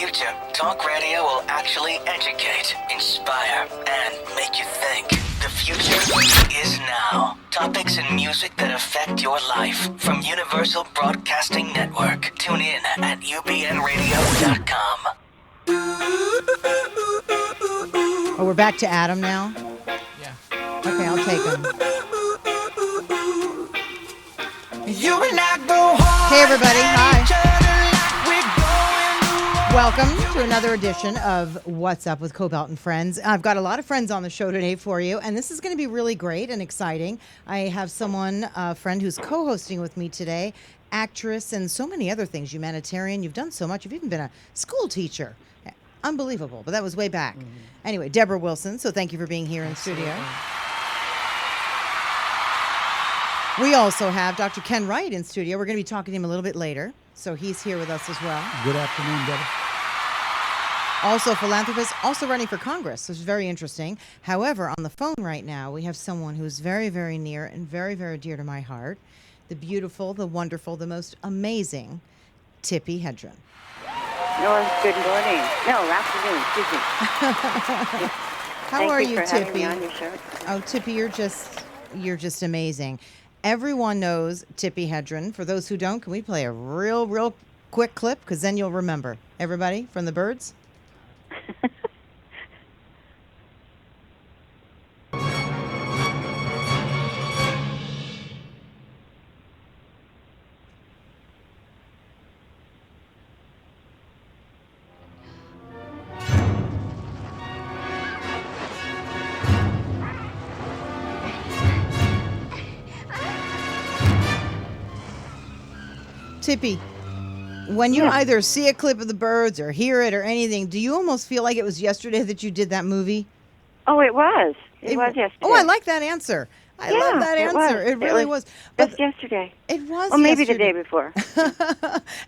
future, talk radio will actually educate, inspire, and make you think. The future is now. Topics and music that affect your life from Universal Broadcasting Network. Tune in at ubnradio.com. Oh, we're back to Adam now? Yeah. Okay, I'll take him. You and I go hard. Hey, everybody. Hi. Welcome to another edition of What's Up with Kobylt and Friends. I've got a lot of friends on the show today for you, and this is going to be really great and exciting. I have someone, a friend who's co-hosting with me today, actress and so many other things, humanitarian. You've done so much. You've even been a school teacher. Unbelievable, but that was way back. Mm-hmm. Anyway, Deborah Wilson, so thank you for being here in studio. We also have Dr. Ken Wright in studio. We're going to be talking to him a little bit later, so he's here with us as well. Good afternoon, Deborah. Also a philanthropist, also running for Congress, which is very interesting. However, on the phone right now, we have someone who's very, very near and very, very dear to my heart. The beautiful, the wonderful, the most amazing Tippi Hedren. No, good morning. No, afternoon, excuse me. How are you, Tippi? Tippi? Having me on your show. Oh, Tippi, you're just amazing. Everyone knows Tippi Hedren. For those who don't, can we play a real quick clip? Because then you'll remember. Everybody from the Birds? Tippi, when you either see a clip of the Birds or hear it or anything, do you almost feel like it was yesterday that you did that movie? Oh, it was. It was yesterday. Oh, I like that answer. I love that answer. It really was. But just yesterday. It was Or maybe yesterday. the day before.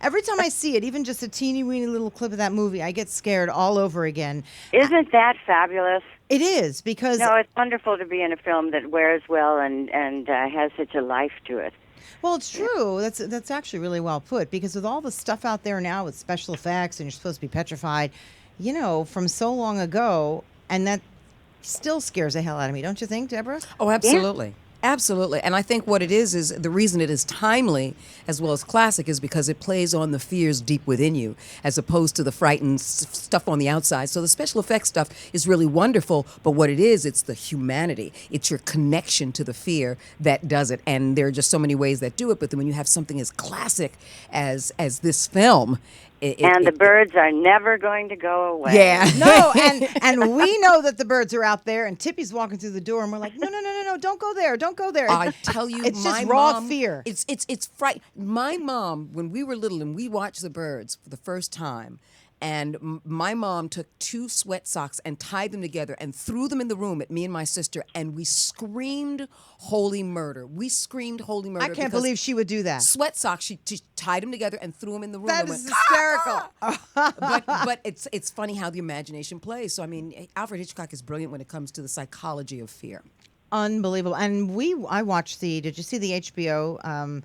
Every time I see it, even just a teeny-weeny little clip of that movie, I get scared all over again. Isn't that fabulous? It is, because... No, it's wonderful to be in a film that wears well and has such a life to it. Well, it's true. That's actually really well put, because with all the stuff out there now with special effects and you're supposed to be petrified, from so long ago, and that still scares the hell out of me, don't you think, Deborah? Oh, absolutely. Yeah. Absolutely. And I think what it is the reason it is timely as well as classic is because it plays on the fears deep within you as opposed to the frightened stuff on the outside. So the special effects stuff is really wonderful, but what it is, it's the humanity. It's your connection to the fear that does it. And there are just so many ways that do it, but then when you have something as classic as this film, the birds are never going to go away. Yeah. No, and we know that the birds are out there, and Tippi's walking through the door, and we're like, no, don't go there, don't go there. I tell you, it's my just raw mom, fear. It's fright. My mom, when we were little and we watched the Birds for the first time, and my mom took 2 sweat socks and tied them together and threw them in the room at me and my sister, and we screamed holy murder. We screamed holy murder. I can't believe she would do that. Sweat socks, she tied them together and threw them in the room. That and is went, hysterical. but it's funny how the imagination plays. So, I mean, Alfred Hitchcock is brilliant when it comes to the psychology of fear. Unbelievable. And I watched did you see the HBO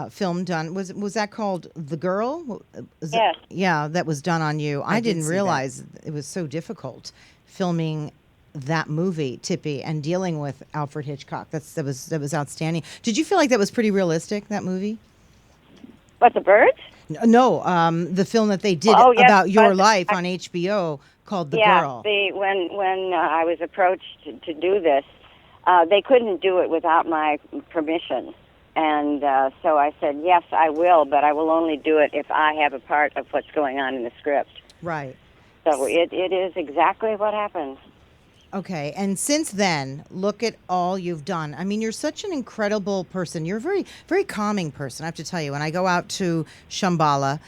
film done? Was that called The Girl? Yes. Yeah, that was done on you. I didn't realize it was so difficult filming that movie, Tippi, and dealing with Alfred Hitchcock. That was outstanding. Did you feel like that was pretty realistic, that movie? What, the Birds? No, the film that they did about your life on HBO called The Girl. Yeah, when I was approached to do this, they couldn't do it without my permission. And so I said, yes, I will, but I will only do it if I have a part of what's going on in the script. Right. So it is exactly what happened. Okay, and since then, look at all you've done. I mean, you're such an incredible person. You're a very, very calming person, I have to tell you. When I go out to Shambhala,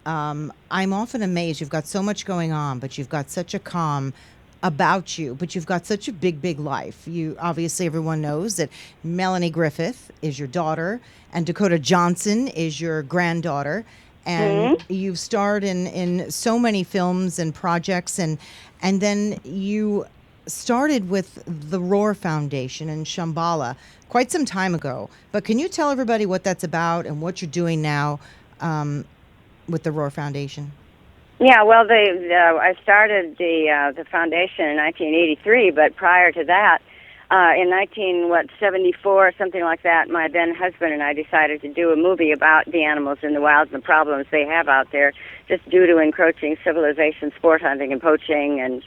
I'm often amazed. You've got so much going on, but you've got such a calm about you, but you've got such a big, big life. You obviously, everyone knows that Melanie Griffith is your daughter and Dakota Johnson is your granddaughter. And you've starred in so many films and projects, and then you started with the Roar Foundation in Shambhala quite some time ago. But can you tell everybody what that's about and what you're doing now with the Roar Foundation? Yeah, well, I started the foundation in 1983, but prior to that, in 1974, something like that, my then husband and I decided to do a movie about the animals in the wild and the problems they have out there, just due to encroaching civilization, sport hunting, and poaching, and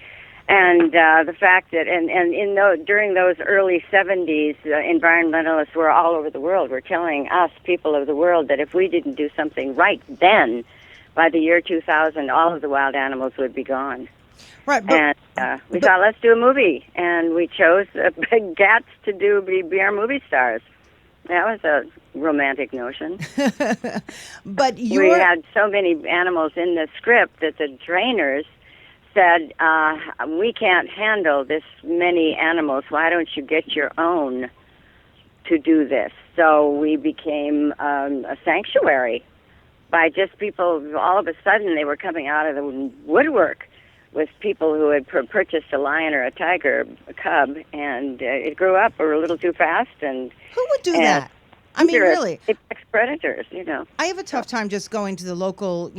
the fact that during those early 70s, environmentalists were all over the world were telling us, people of the world, that if we didn't do something right then, by the year 2000, all of the wild animals would be gone. Right, And we thought, let's do a movie, and we chose big cats to be our movie stars. That was a romantic notion. But we had so many animals in the script that the trainers said, we can't handle this many animals. Why don't you get your own to do this? So we became a sanctuary by just people. All of a sudden, they were coming out of the woodwork with people who had purchased a lion or a tiger, a cub, and it grew up a little too fast. And who would do that? I mean, really, apex predators. I have a tough time just going to the local,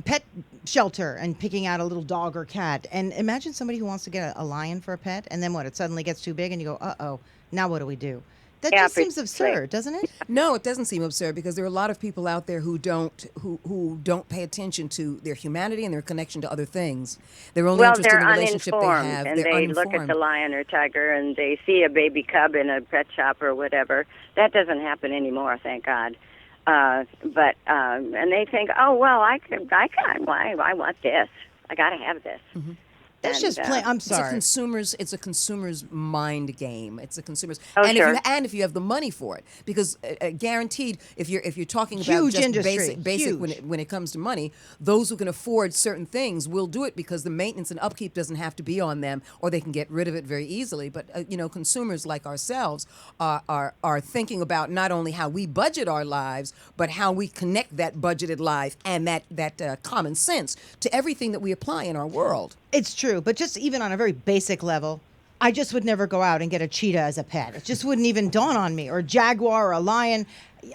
pet shelter and picking out a little dog or cat. And imagine somebody who wants to get a lion for a pet, and then what? It suddenly gets too big, and you go, uh-oh, now what do we do? That just seems absurd, doesn't it? No, it doesn't seem absurd, because there are a lot of people out there who don't pay attention to their humanity and their connection to other things. They're only interested in the relationship they have. And they're they uninformed. look at the lion or tiger and they see a baby cub in a pet shop or whatever. That doesn't happen anymore, thank God. And they think, oh well, I want this. I got to have this. Mm-hmm. That's just plain. I'm sorry. It's a consumer's mind game. It's a consumer's. Oh, and sure. if you have the money for it, because guaranteed, if you're talking about Huge just industry. basic when it comes to money, those who can afford certain things will do it, because the maintenance and upkeep doesn't have to be on them, or they can get rid of it very easily. But consumers like ourselves are thinking about not only how we budget our lives, but how we connect that budgeted life and that common sense to everything that we apply in our world. It's true, but just even on a very basic level, I just would never go out and get a cheetah as a pet. It just wouldn't even dawn on me, or a jaguar or a lion.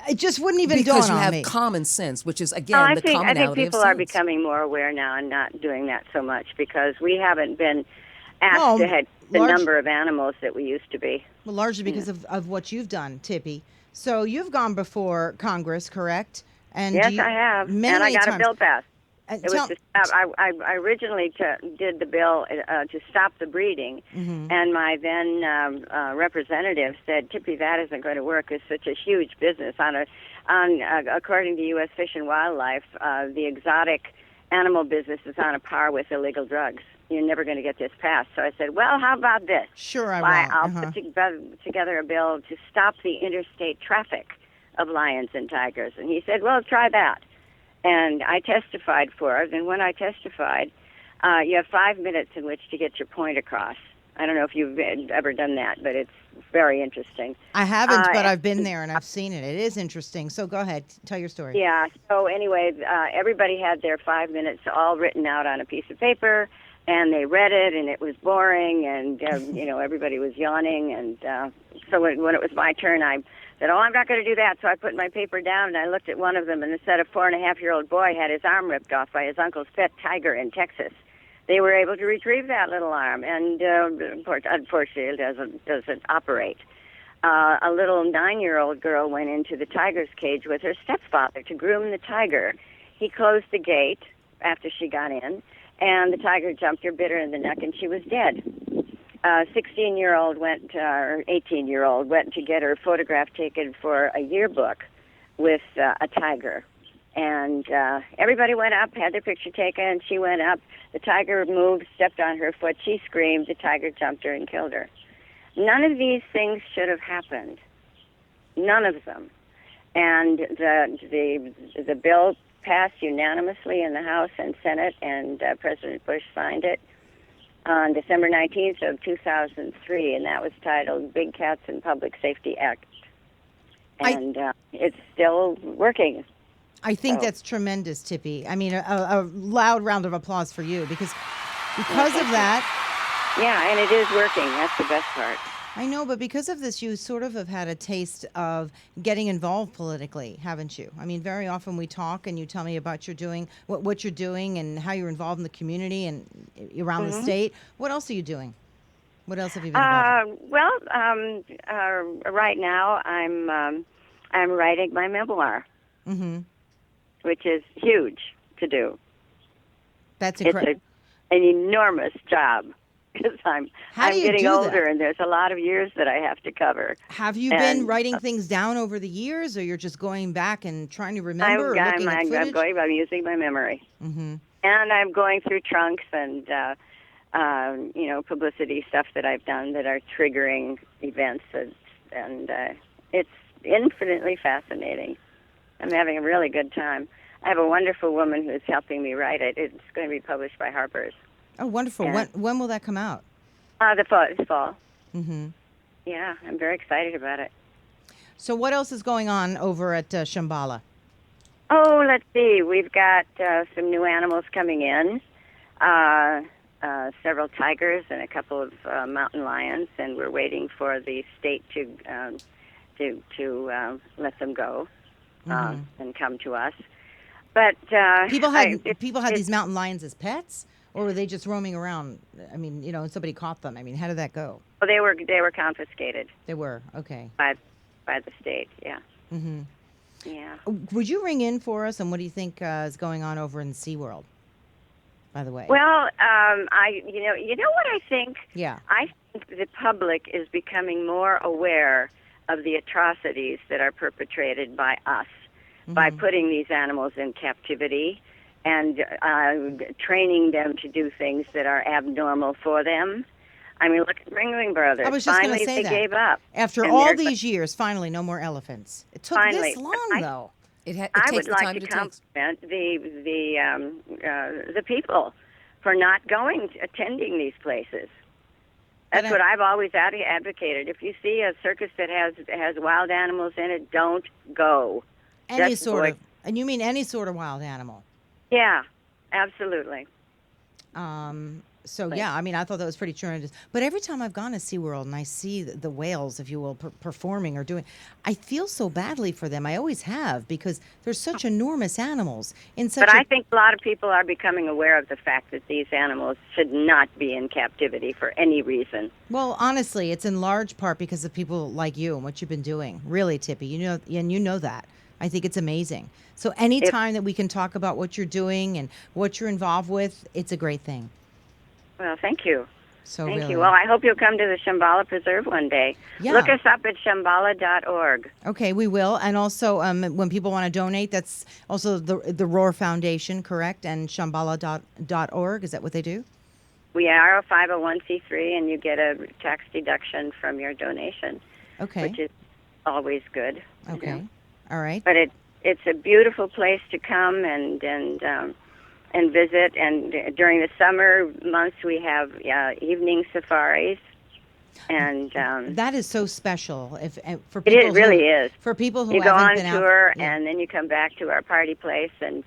It just wouldn't even dawn on me. Because you have common sense, which is, again, I the think commonality people of are sense. becoming more aware now and not doing that so much, because we haven't been asked to have the number of animals that we used to be. Well, largely because of what you've done, Tippi. So you've gone before Congress, correct? And yes, I have. And I got a bill passed. It was to stop. I originally did the bill to stop the breeding, and my then representative said, "Tippi, that isn't going to work. It's such a huge business. According to U.S. Fish and Wildlife, the exotic animal business is on a par with illegal drugs. You're never going to get this passed." So I said, "Well, how about this? Sure, I will. I'll put together a bill to stop the interstate traffic of lions and tigers." And he said, "Well, try that." And I testified for it, and when I testified, you have 5 minutes in which to get your point across. I don't know if you've ever done that, but it's very interesting. I haven't, but I've been there and I've seen it. It is interesting. So go ahead, tell your story. Yeah, so anyway, everybody had their 5 minutes all written out on a piece of paper, and they read it, and it was boring, and everybody was yawning, and so when it was my turn, I said, "Oh, I'm not going to do that." So I put my paper down, and I looked at one of them, and it said a 4.5-year-old boy had his arm ripped off by his uncle's pet tiger in Texas. They were able to retrieve that little arm, and unfortunately, it doesn't operate. A little 9-year-old girl went into the tiger's cage with her stepfather to groom the tiger. He closed the gate after she got in, and the tiger jumped her, bit her in the neck, and she was dead. 16-year-old or 18-year-old went to get her photograph taken for a yearbook with a tiger. And everybody went up, had their picture taken. She went up. The tiger moved, stepped on her foot. She screamed. The tiger jumped her and killed her. None of these things should have happened. None of them. And the bill passed unanimously in the House and Senate, and President Bush signed it on December 19th of 2003, and that was titled Big Cats and Public Safety Act. And it's still working. I think that's tremendous, Tippi. I mean, a loud round of applause for you, because of that. Yeah, and it is working. That's the best part. I know, but because of this, you sort of have had a taste of getting involved politically, haven't you? I mean, very often we talk and you tell me about what you're doing and how you're involved in the community and around the state. What else are you doing? What else have you been involved in? Right now I'm writing my memoir, which is huge to do. That's It's incredible. an enormous job because I'm do you getting do older that? and there's a lot of years that I have to cover. Have you And, been writing things down over the years, or you're just going back and trying to remember or looking at footage? I'm using my memory, and I'm going through trunks and publicity stuff that I've done that are triggering events, and it's infinitely fascinating. I'm having a really good time. I have a wonderful woman who's helping me write it. It's going to be published by Harper's. Oh, wonderful. Yeah. When will that come out? This fall. Yeah, I'm very excited about it. So what else is going on over at Shambhala? Oh, let's see. We've got some new animals coming in, several tigers and a couple of mountain lions, and we're waiting for the state to let them go and come to us. But People had these mountain lions as pets, or were they just roaming around? I mean, somebody caught them. I mean, how did that go? Well, they were confiscated. They were, okay. By the state, yeah. Yeah. Would you ring in for us, and what do you think is going on over in SeaWorld, by the way? Well, you know what I think? Yeah. I think the public is becoming more aware of the atrocities that are perpetrated by us by putting these animals in captivity and training them to do things that are abnormal for them. I mean, look at Ringling Brothers. I was just going to Finally, say they that. gave up. After And all they're- these years, finally, no more elephants. It took Finally. this long, though. It I takes would the time like to it takes. compliment the people for not attending these places. That's But what I've always advocated. If you see a circus that has wild animals in it, don't go. Any Just sort avoid- of, and you mean any sort of wild animal. Yeah, absolutely. So, yeah, I mean, I thought that was pretty tremendous. But every time I've gone to SeaWorld and I see the whales, if you will, performing or doing, I feel so badly for them. I always have, because they're such enormous animals. But I think a lot of people are becoming aware of the fact that these animals should not be in captivity for any reason. Well, honestly, it's in large part because of people like you and what you've been doing. Really, Tippi, and you know that. I think it's amazing. So anytime that we can talk about what you're doing and what you're involved with, it's a great thing. Well, thank you. Thank Really. you. Well, I hope you'll come to the Shambhala Preserve one day. Yeah. Look us up at shambhala.org. Okay, we will. And also, when people want to donate, that's also the Roar Foundation, correct? And shambhala.org. Is that what they do? We are a 501c3, and you get a tax deduction from your donation, Okay. which is always good. Okay. All right. But it's a beautiful place to come and visit. And during the summer months, we have evening safaris. And That is so special. For people it really is. For people who you go haven't on been out, tour, yeah. and then you come back to our party place, and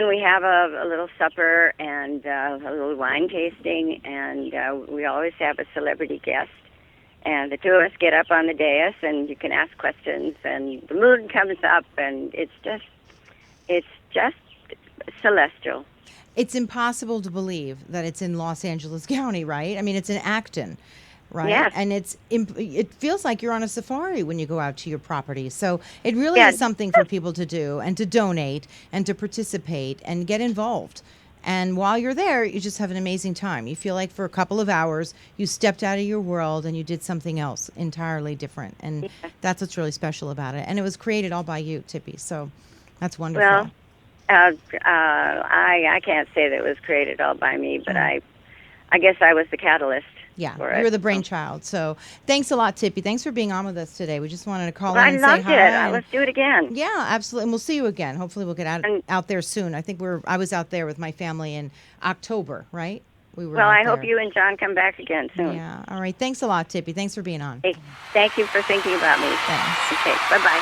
we have a little supper and a little wine tasting, and we always have a celebrity guest. And the two of us get up on the dais, and you can ask questions, and the mood comes up, and it's just celestial. It's impossible to believe that it's in Los Angeles County, right? I mean, it's in Acton, right? Yes. And it feels like you're on a safari when you go out to your property. So it really Yeah. is something for people to do and to donate and to participate and get involved. And while you're there, you just have an amazing time. You feel like for a couple of hours, you stepped out of your world and you did something else entirely different. And that's what's really special about it. And it was created all by you, Tippi. So that's wonderful. Well, I can't say that it was created all by me, but I guess I was the catalyst. Yeah, for you were it. the brainchild. So thanks a lot, Tippi. Thanks for being on with us today. We just wanted to call Well, in I and say loved hi. it. and- Let's do it again. Yeah, absolutely. And we'll see you again. Hopefully we'll get out there soon. I think I was out there with my family in October, right? We were Well, out I hope there. you and John come back again soon. Yeah. All right. Thanks a lot, Tippi. Thanks for being on. Hey, thank you for thinking about me. Thanks. Okay, bye-bye.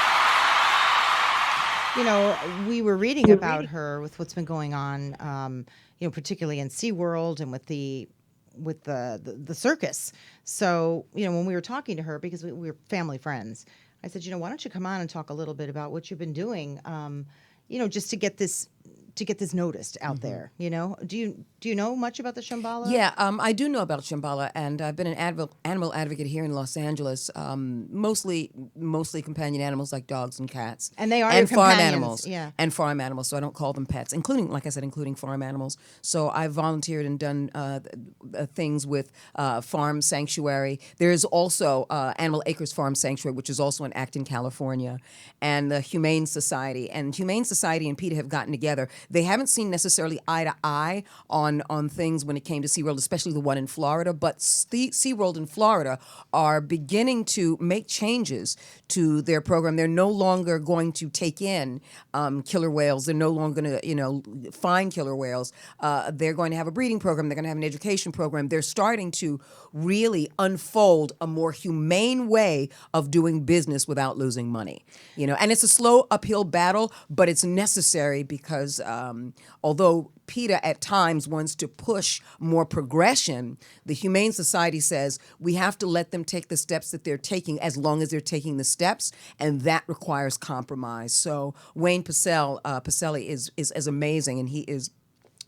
We were reading about her with what's been going on, particularly in SeaWorld and with the the circus. So, when we were talking to her, because we were family friends, I said, why don't you come on and talk a little bit about what you've been doing, just to get this noticed out there. Do you know much about the Shambhala? Yeah, I do know about Shambhala, and I've been an animal advocate here in Los Angeles. Mostly companion animals like dogs and cats, and they are and your farm companions. animals, and farm animals. So I don't call them pets, including, like I said, including farm animals. So I've volunteered and done things with Farm Sanctuary. There is also Animal Acres Farm Sanctuary, which is also in Acton, California, and the Humane Society. And Humane Society and PETA have gotten together. They haven't seen necessarily eye to eye on things when it came to SeaWorld, especially the one in Florida. But SeaWorld in Florida are beginning to make changes to their program. They're no longer going to take in killer whales. They're no longer going to, find killer whales. They're going to have a breeding program. They're going to have an education program. They're starting to really unfold a more humane way of doing business without losing money. And it's a slow uphill battle, but it's necessary because although PETA at times wants to push more progression, the Humane Society says we have to let them take the steps that they're taking as long as they're taking the steps, and that requires compromise. So Wayne Pacelli is amazing, and he is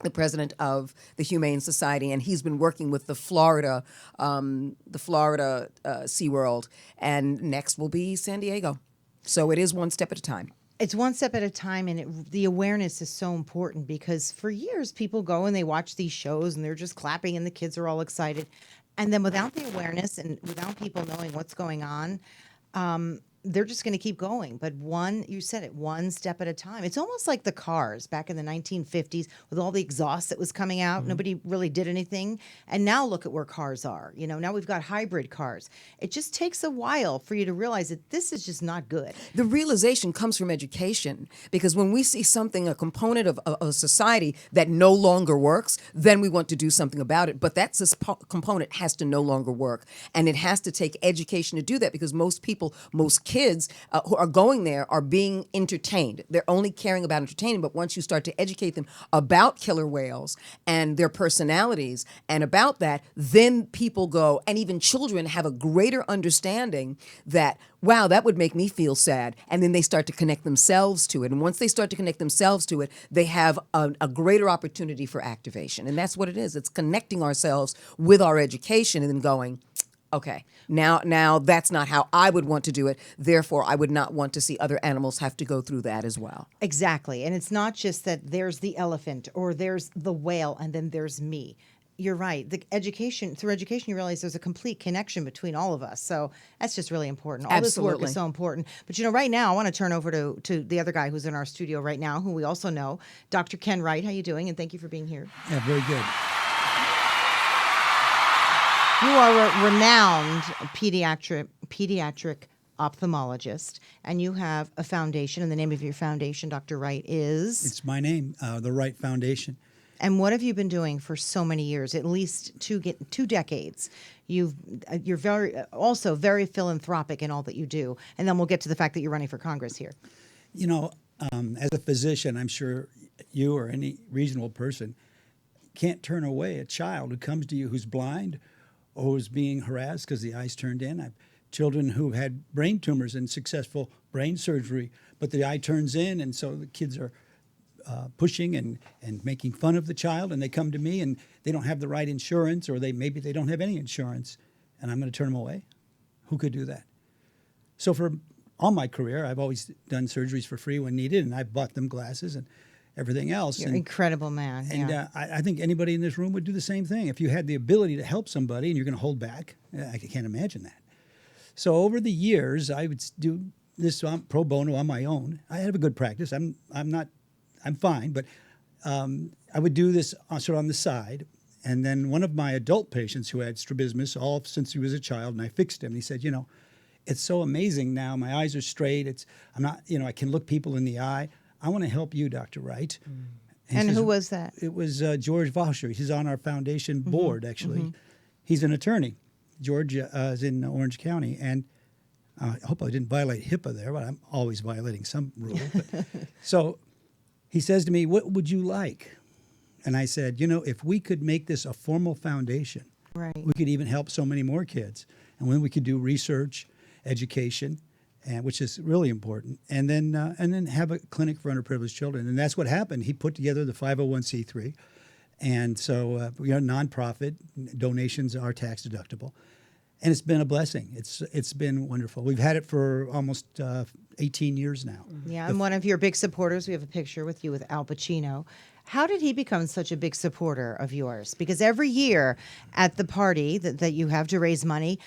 the president of the Humane Society, and he's been working with the Florida SeaWorld, and next will be San Diego. So it is one step at a time. It's one step at a time, and the awareness is so important because for years people go and they watch these shows and they're just clapping and the kids are all excited. And then without the awareness and without people knowing what's going on, they're just going to keep going. But you said it, one step at a time. It's almost like the cars back in the 1950s with all the exhaust that was coming out. Mm-hmm. Nobody really did anything. And now look at where cars are. Now we've got hybrid cars. It just takes a while for you to realize that this is just not good. The realization comes from education, because when we see something, a component of a society that no longer works, then we want to do something about it. But that component has to no longer work. And it has to take education to do that, because most kids who are going there are being entertained. They're only caring about entertaining, but once you start to educate them about killer whales and their personalities and about that, then people go, and even children have a greater understanding that, wow, that would make me feel sad. And then they start to connect themselves to it. And once they start to connect themselves to it, they have a greater opportunity for activation. And that's what it is. It's connecting ourselves with our education and then going, okay, now that's not how I would want to do it. Therefore, I would not want to see other animals have to go through that as well. Exactly. And it's not just that there's the elephant or there's the whale and then there's me. You're right. Through education, you realize there's a complete connection between all of us. So that's just really important. All Absolutely. This work is so important. But, right now I want to turn over to the other guy who's in our studio right now, who we also know, Dr. Ken Wright. How you doing? And thank you for being here. Yeah, very good. You are a renowned pediatric ophthalmologist, and you have a foundation, and the name of your foundation, Dr. Wright, is? It's my name, the Wright Foundation. And what have you been doing for so many years, at least two decades? You're also very philanthropic in all that you do, and then we'll get to the fact that you're running for Congress here. As a physician, I'm sure you or any reasonable person can't turn away a child who comes to you who's blind or who's being harassed because the eye's turned in. I have children who had brain tumors and successful brain surgery, but the eye turns in, and so the kids are pushing and making fun of the child, and they come to me and they don't have the right insurance, or maybe they don't have any insurance, and I'm going to turn them away? Who could do that? So for all my career, I've always done surgeries for free when needed, and I've bought them glasses and everything else. You're an incredible man. And yeah. I think anybody in this room would do the same thing. If you had the ability to help somebody and you're going to hold back, I can't imagine that. So over the years, I would do this pro bono on my own. I have a good practice. I'm fine, but I would do this sort of on the side. And then one of my adult patients who had strabismus all since he was a child, and I fixed him, and he said, it's so amazing now. My eyes are straight. I can look people in the eye. I want to help you, Dr. Wright. Mm. And who was that? It was George Vosher. He's on our foundation board, actually. Mm-hmm. He's an attorney. George is in Orange County. And I hope I didn't violate HIPAA there, but I'm always violating some rule. So he says to me, what would you like? And I said, if we could make this a formal foundation Right. we could even help so many more kids. And when we could do research, education, and which is really important, and then have a clinic for underprivileged children. And that's what happened. He put together the 501c3. And so we are a nonprofit. Donations are tax deductible. And it's been a blessing. It's been wonderful. We've had it for almost 18 years now. Yeah, I'm one of your big supporters. We have a picture with you with Al Pacino. How did he become such a big supporter of yours? Because every year at the party that you have to raise money,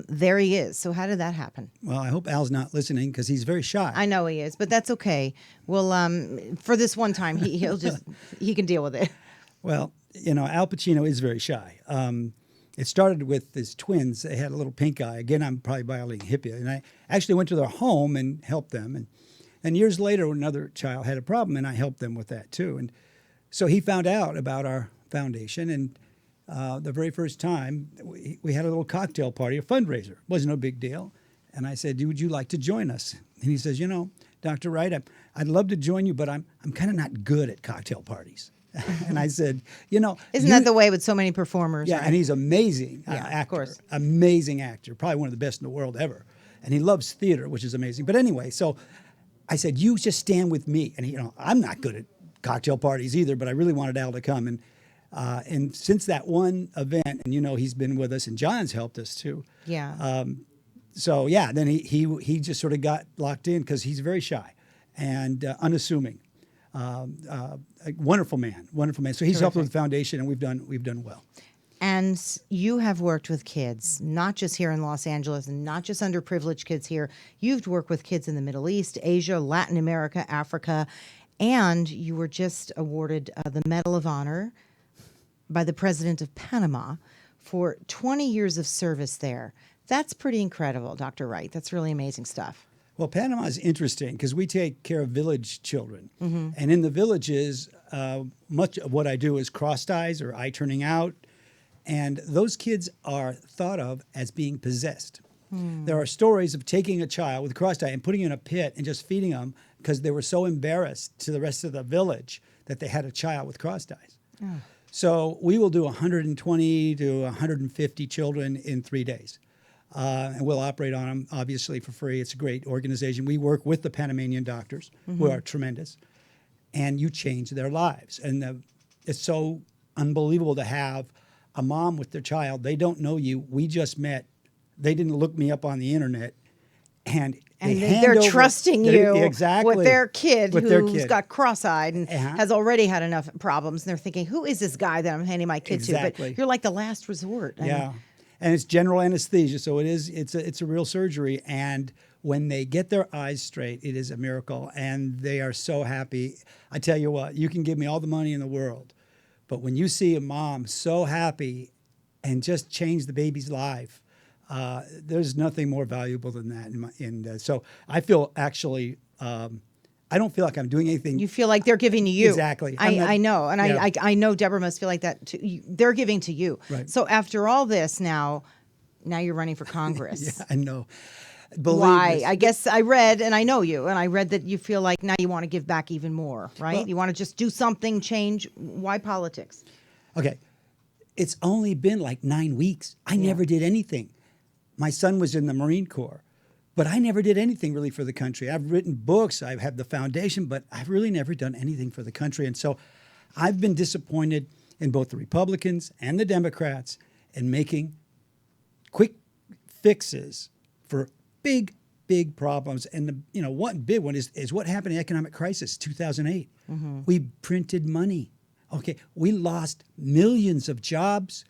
there he is. So how did that happen? Well, I hope Al's not listening because he's very shy. I know he is, but that's okay. Well, for this one time, he can deal with it. Well, Al Pacino is very shy. It started with his twins. They had a little pink eye. Again, I'm probably violating HIPAA. And I actually went to their home and helped them. And years later, another child had a problem, and I helped them with that too. And so he found out about our foundation. And the very first time, we had a little cocktail party, a fundraiser. It wasn't no big deal. And I said, would you like to join us? And he says, Dr. Wright, I'd love to join you, but I'm kind of not good at cocktail parties. And I said, Isn't that the way with so many performers? Yeah, right? and he's amazing actor. Of course. Amazing actor, probably one of the best in the world ever. And he loves theater, which is amazing. But anyway, so I said, you just stand with me. And I'm not good at cocktail parties either, but I really wanted Al to come. And since that one event, and he's been with us, and John's helped us too. Yeah. So yeah, then he just sort of got locked in because he's very shy and unassuming. A wonderful man. So he's helped with the foundation, and we've done well. And you have worked with kids, not just here in Los Angeles, and not just underprivileged kids here. You've worked with kids in the Middle East, Asia, Latin America, Africa, and you were just awarded the Medal of Honor by the President of Panama for 20 years of service there. That's pretty incredible, Dr. Wright. That's really amazing stuff. Well, Panama is interesting because we take care of village children. Mm-hmm. And in the villages, much of what I do is crossed eyes or eye turning out. And those kids are thought of as being possessed. There are stories of taking a child with a crossed eye and putting him in a pit and just feeding them because they were so embarrassed to the rest of the village that they had a child with crossed eyes. Oh. So we will do 120 to 150 children in 3 days. And we'll operate on them, obviously, for free. It's a great organization. We work with the Panamanian doctors, who are tremendous, and you change their lives. And it's so unbelievable to have a mom with their child. They don't know you. We just met. They didn't look me up on the internet. And they're trusting you exactly, with their kid who's got cross-eyed and has already had enough problems. And they're thinking, who is this guy that I'm handing my kid to? But you're like the last resort. Yeah. And it's general anesthesia, so it's a real surgery. And when they get their eyes straight, it is a miracle, and they are so happy. I tell you what, you can give me all the money in the world, but when you see a mom so happy and just change the baby's life, there's nothing more valuable than that. So I feel actually. I don't feel like I'm doing anything. You feel like they're giving to you. Exactly. I know. And yeah. I know Deborah must feel like that too. They're giving to you. Right. So after all this now you're running for Congress. Yeah, I know. Why? I guess I read, and I know you, and I read that you feel like now you want to give back even more, right? Well, you want to just do something, change. Why politics? Okay. It's only been like 9 weeks. I never did anything. My son was in the Marine Corps. But I never did anything really for the country. I've written books, I've had the foundation, but I've really never done anything for the country. And so I've been disappointed in both the Republicans and the Democrats in making quick fixes for big problems. And one big one is what happened in the economic crisis, 2008. Mm-hmm. We printed money. Okay, we lost millions of jobs.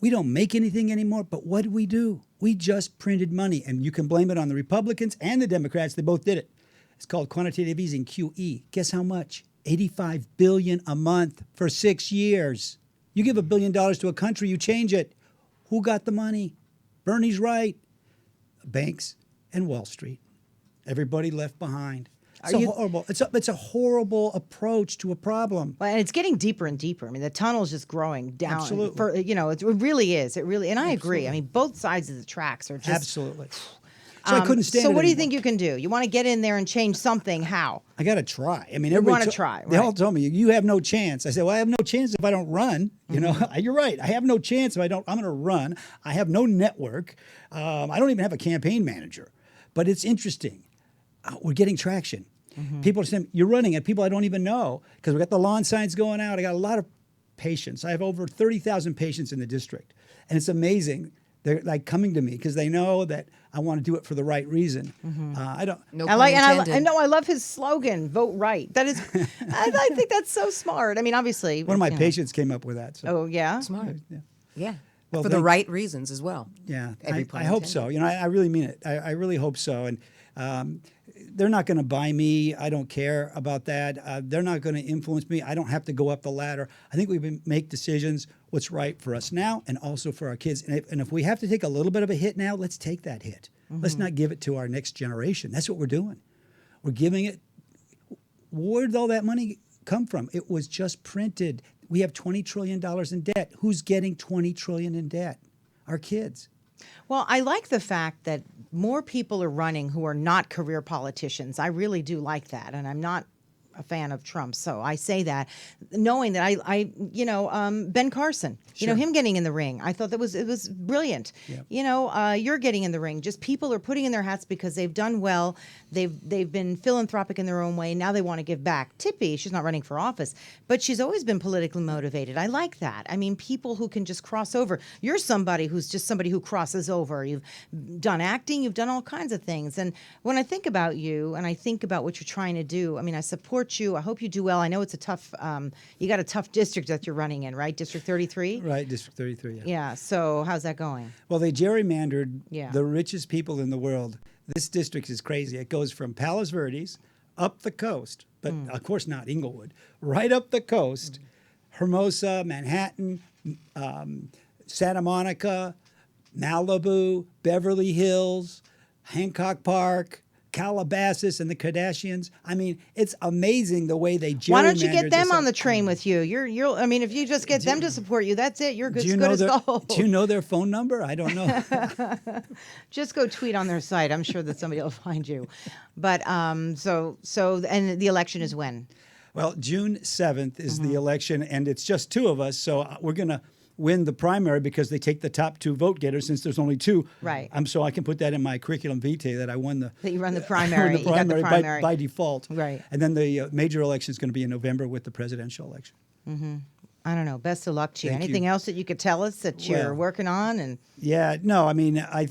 We don't make anything anymore, but what did we do? We just printed money, and you can blame it on the Republicans and the Democrats. They both did it. It's called quantitative easing, QE. Guess how much? $85 billion a month for 6 years. You give $1 billion to a country, you change it. Who got the money? Bernie's right. Banks and Wall Street. Everybody left behind. Horrible. It's a horrible approach to a problem. Well, and it's getting deeper and deeper. I mean, the tunnel's just growing down. Absolutely. It really is. It really, and I agree. I mean, both sides of the tracks are just absolutely. So I couldn't stand it So what do you anymore. think you can do? You want to get in there and change something? How? I got to try. I mean, You everybody wanna try, They all right. told me, you have no chance. I said, well, I have no chance if I don't run. You know, you're right. I have no chance if I don't. I'm going to run. I have no network. I don't even have a campaign manager. But it's interesting. We're getting traction. People are saying, you're running at people I don't even know because we got the lawn signs going out. I got a lot of patients. I have over 30,000 patients in the district. And it's amazing. They're like coming to me because they know that I want to do it for the right reason. I don't. No I pun like, and intended. I know I love his slogan, "Vote Right." That is, I think that's so smart. I mean, obviously, One of my you know. patients came up with that. So. Oh yeah, Smart. Yeah. Yeah. Well, For the thank- right reasons as well. Yeah, Every I pun hope intended. so. You know, I really mean it. I really hope so. And they're not going to buy me. I don't care about that. They're not going to influence me. I don't have to go up the ladder. I think we make decisions what's right for us now and also for our kids. And if we have to take a little bit of a hit now, let's take that hit. Let's not give it to our next generation. That's what we're doing. We're giving it. Where did all that money come from? It was just printed. We have $20 trillion in debt. Who's getting $20 trillion in debt? Our kids. Well, I like the fact that more people are running who are not career politicians. I really do like that, and I'm not a fan of Trump, so I say that, knowing that Ben Carson, Sure. him getting in the ring. I thought it was brilliant. Yep. You're getting in the ring. Just people are putting in their hats because they've done well. They've been philanthropic in their own way. Now they want to give back. Tippi, she's not running for office, but she's always been politically motivated. I like that. I mean, people who can just cross over. You're somebody who's just somebody who crosses over. You've done acting. You've done all kinds of things. And when I think about you and I think about what you're trying to do, I mean, I support you. I hope you do well. I know it's a tough. You got a tough district that you're running in, right? District 33. Right, District 33. Yeah. Yeah. So how's that going? Well, they gerrymandered Yeah. the richest people in the world. This district is crazy. It goes from Palos Verdes up the coast, but of course not Inglewood, right up the coast, Hermosa, Manhattan, Santa Monica, Malibu, Beverly Hills, Hancock Park, Calabasas, and the Kardashians. I mean, it's amazing the way they gerrymandered. Why don't you get them this on up. the train with you? You're. I mean, if you just get them to support you, that's it. You're good, Do you as know good as their, gold. do you know their phone number? I don't know. Just go tweet on their site. I'm sure that somebody will find you. But and the election is when? Well, June 7th is Mm-hmm. the election, and it's just two of us. So we're going to win the primary because they take the top two vote getters since there's only two. Right. So I can put that in my curriculum vitae that I won the That you run the I won primary. You got the primary. by default. Right. And then the major election is going to be in November with the presidential election. I don't know. Best of luck to you. Thank you. Anything else that you could tell us that you're Well, working on? And Yeah, no, I mean, I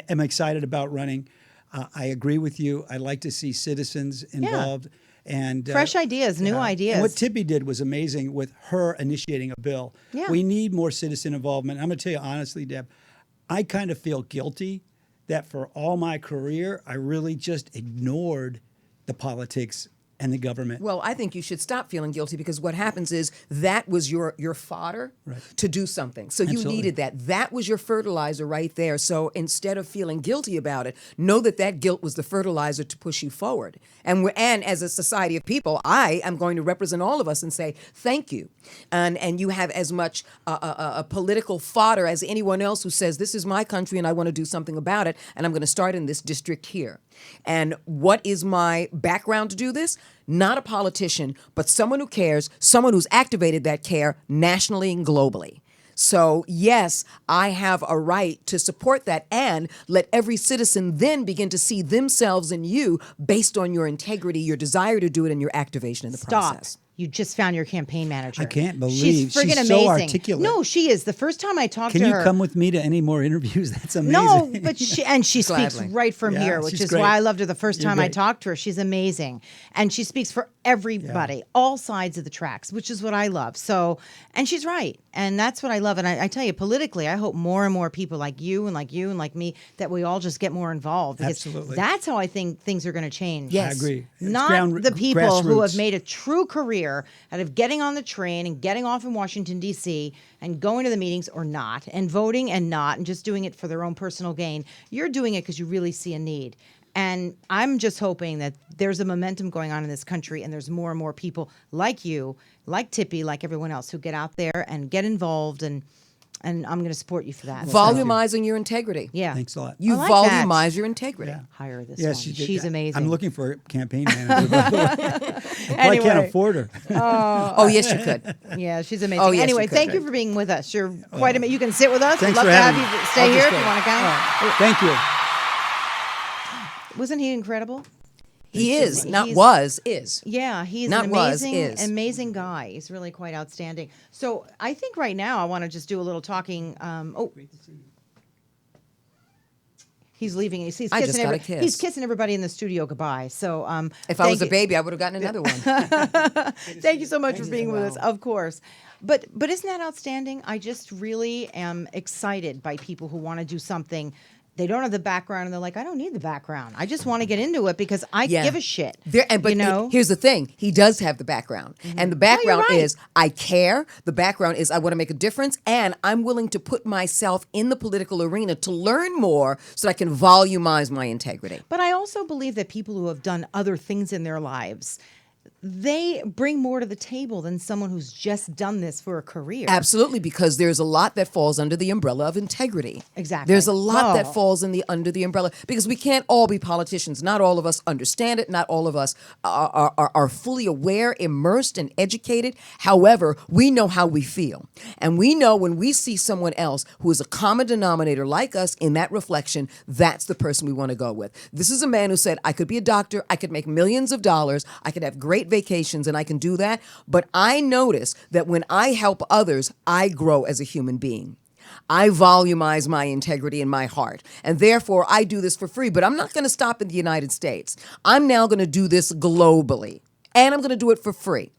am excited about running. I agree with you. I like to see citizens involved. And fresh ideas, new ideas. And what Tippi did was amazing with her initiating a bill. Yeah. We need more citizen involvement. I'm going to tell you honestly, Deb, I kind of feel guilty that for all my career, I really just ignored the politics and the government. Well, I think you should stop feeling guilty because what happens is that was your fodder to do something. So you Absolutely. needed that. That was your fertilizer right there. So instead of feeling guilty about it, know that that guilt was the fertilizer to push you forward. And as a society of people, I am going to represent all of us and say thank you. And you have as much a political fodder as anyone else who says this is my country and I want to do something about it and I'm going to start in this district here. And what is my background to do this? Not a politician, but someone who cares, someone who's activated that care nationally and globally. So, yes, I have a right to support that and let every citizen then begin to see themselves in you based on your integrity, your desire to do it, and your activation in the process. You just found your campaign manager. I can't believe she's friggin' she's so amazing. articulate. No, she is. The first time I talked Can to you her. come with me to any more interviews? That's amazing. No, but she speaks Gladly. right from Yeah, here, which she's is great. why I loved her the first You're time I great. talked to her. She's amazing. And she speaks for everybody, all sides of the tracks, which is what I love. So, and she's right. And that's what I love. And I tell you, politically, I hope more and more people like you and like you and like me, that we all just get more involved. Because Absolutely. that's how I think things are going to change. Yes. I agree. It's Not the people who have grassroots. made a true career out of getting on the train and getting off in Washington, D.C. and going to the meetings or not and voting and not and just doing it for their own personal gain. You're doing it because you really see a need. And I'm just hoping that there's a momentum going on in this country and there's more and more people like you, like Tippi, like everyone else who get out there and get involved and And I'm going to support you for that. Volumizing your integrity. Yeah. Thanks a lot. You I like that. volumize your integrity. Hire this Yeah, one. she did. She's amazing. I'm looking for a campaign manager, by the way. I Anyway. can't afford her. Oh, yes, you could. Yeah, she's amazing. Oh, yes, anyway, you could. thank you for being with us. You're quite amazing. You can sit with us. Thanks We'd love for to have having you me. stay I'll here just if go. you want to come. All right. Thank you. Wasn't he incredible? He is, not He's- was, is. Yeah, he's Not an was, amazing, is. amazing guy. He's really quite outstanding. So I think right now I want to just do a little talking. He's leaving. He's I kissing just got a kiss. He's kissing everybody in the studio goodbye. So If I was a thank you. baby, I would have gotten another one. Thank you so much for being with us. Wow. Of course. But isn't that outstanding? I just really am excited by people who want to do something. They don't have the background, and they're like, I don't need the background. I just want to get into it because I Yeah. give a shit. Here's the thing: he does have the background, and the background right. is I care. The background is I want to make a difference, and I'm willing to put myself in the political arena to learn more, so I can volumize my integrity. But I also believe that people who have done other things in their lives, they bring more to the table than someone who's just done this for a career. Absolutely, because there's a lot that falls under the umbrella of integrity. Exactly. There's a lot that Oh. falls under the umbrella because we can't all be politicians. Not all of us understand it. Not all of us are fully aware, immersed, and educated. However, we know how we feel. And we know when we see someone else who is a common denominator like us in that reflection, that's the person we want to go with. This is a man who said, I could be a doctor, I could make millions of dollars, I could have great vacations, and I can do that. But I notice that when I help others, I grow as a human being. I volumize my integrity in my heart. And therefore, I do this for free. But I'm not going to stop in the United States. I'm now going to do this globally. And I'm going to do it for free.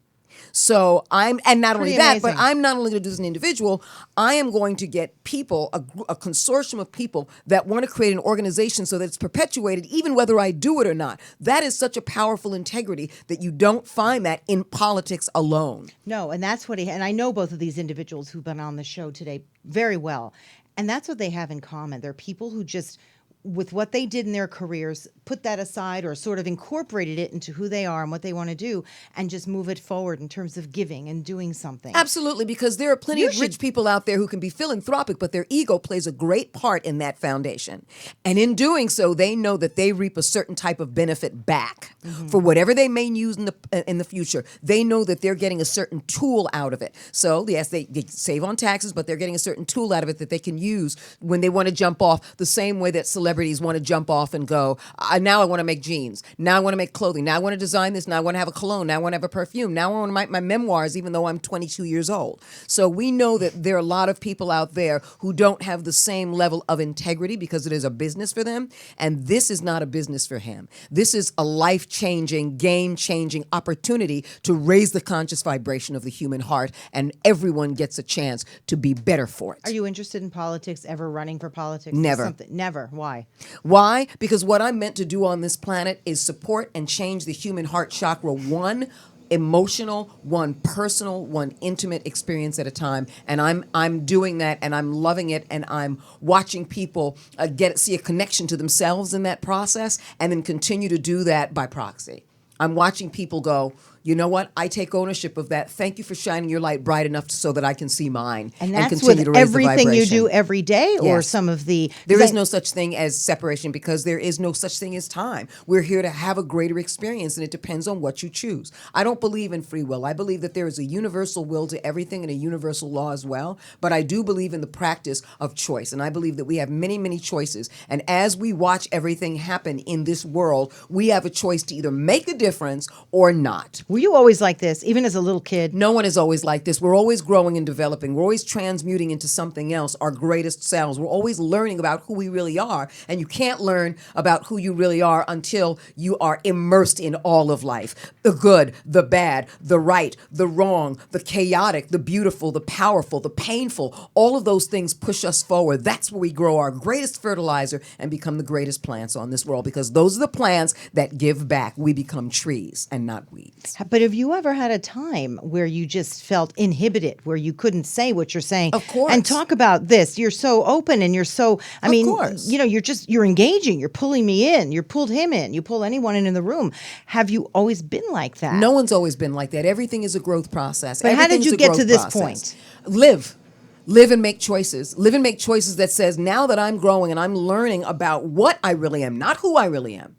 So and not only Pretty that, but amazing. I'm not only going to do this as an individual, I am going to get people, a consortium of people that want to create an organization so that it's perpetuated even whether I do it or not. That is such a powerful integrity that you don't find that in politics alone. No, and that's what and I know both of these individuals who've been on the show today very well. And that's what they have in common. They're people who just, with what they did in their careers, put that aside or sort of incorporated it into who they are and what they want to do and just move it forward in terms of giving and doing something. Absolutely, because there are plenty of rich people out there who can be philanthropic, but their ego plays a great part in that foundation. And in doing so, they know that they reap a certain type of benefit back for whatever they may use in the future. They know that they're getting a certain tool out of it. So, yes, they save on taxes, but they're getting a certain tool out of it that they can use when they want to jump off the same way that celebrities want to jump off and go, now I want to make jeans. Now I want to make clothing. Now I want to design this. Now I want to have a cologne. Now I want to have a perfume. Now I want to write my memoirs, even though I'm 22 years old. So we know that there are a lot of people out there who don't have the same level of integrity because it is a business for them. And this is not a business for him. This is a life-changing, game-changing opportunity to raise the conscious vibration of the human heart. And everyone gets a chance to be better for it. Are you interested in politics, ever running for politics? Never. Never. Why? Why? Because what I'm meant to do on this planet is support and change the human heart chakra one emotional, one personal, one intimate experience at a time. And I'm doing that, and I'm loving it, and I'm watching people see a connection to themselves in that process, and then continue to do that by proxy. I'm watching people go, you know what? I take ownership of that. Thank you for shining your light bright enough so that I can see mine. And that's continue to with raise the everything you vibration. do every day, or Yes. some of the. There is no such thing as separation because there is no such thing as time. We're here to have a greater experience, and it depends on what you choose. I don't believe in free will. I believe that there is a universal will to everything and a universal law as well. But I do believe in the practice of choice, and I believe that we have many, many choices. And as we watch everything happen in this world, we have a choice to either make a difference or not. Were you always like this, even as a little kid? No one is always like this. We're always growing and developing. We're always transmuting into something else, our greatest selves. We're always learning about who we really are. And you can't learn about who you really are until you are immersed in all of life. The good, the bad, the right, the wrong, the chaotic, the beautiful, the powerful, the painful. All of those things push us forward. That's where we grow our greatest fertilizer and become the greatest plants on this world, because those are the plants that give back. We become trees and not weeds. But have you ever had a time where you just felt inhibited, where you couldn't say what you're saying? Of course. And talk about this. You're so open, and you're so, I mean, course. you know, you're engaging. You're pulling me in. You pulled him in. You pull anyone in the room. Have you always been like that? No one's always been like that. Everything is a growth process. But how did Everything is you a get growth to this process. point? Live. live and make choices. Live and make choices that says, now that I'm growing and I'm learning about what I really am, not who I really am,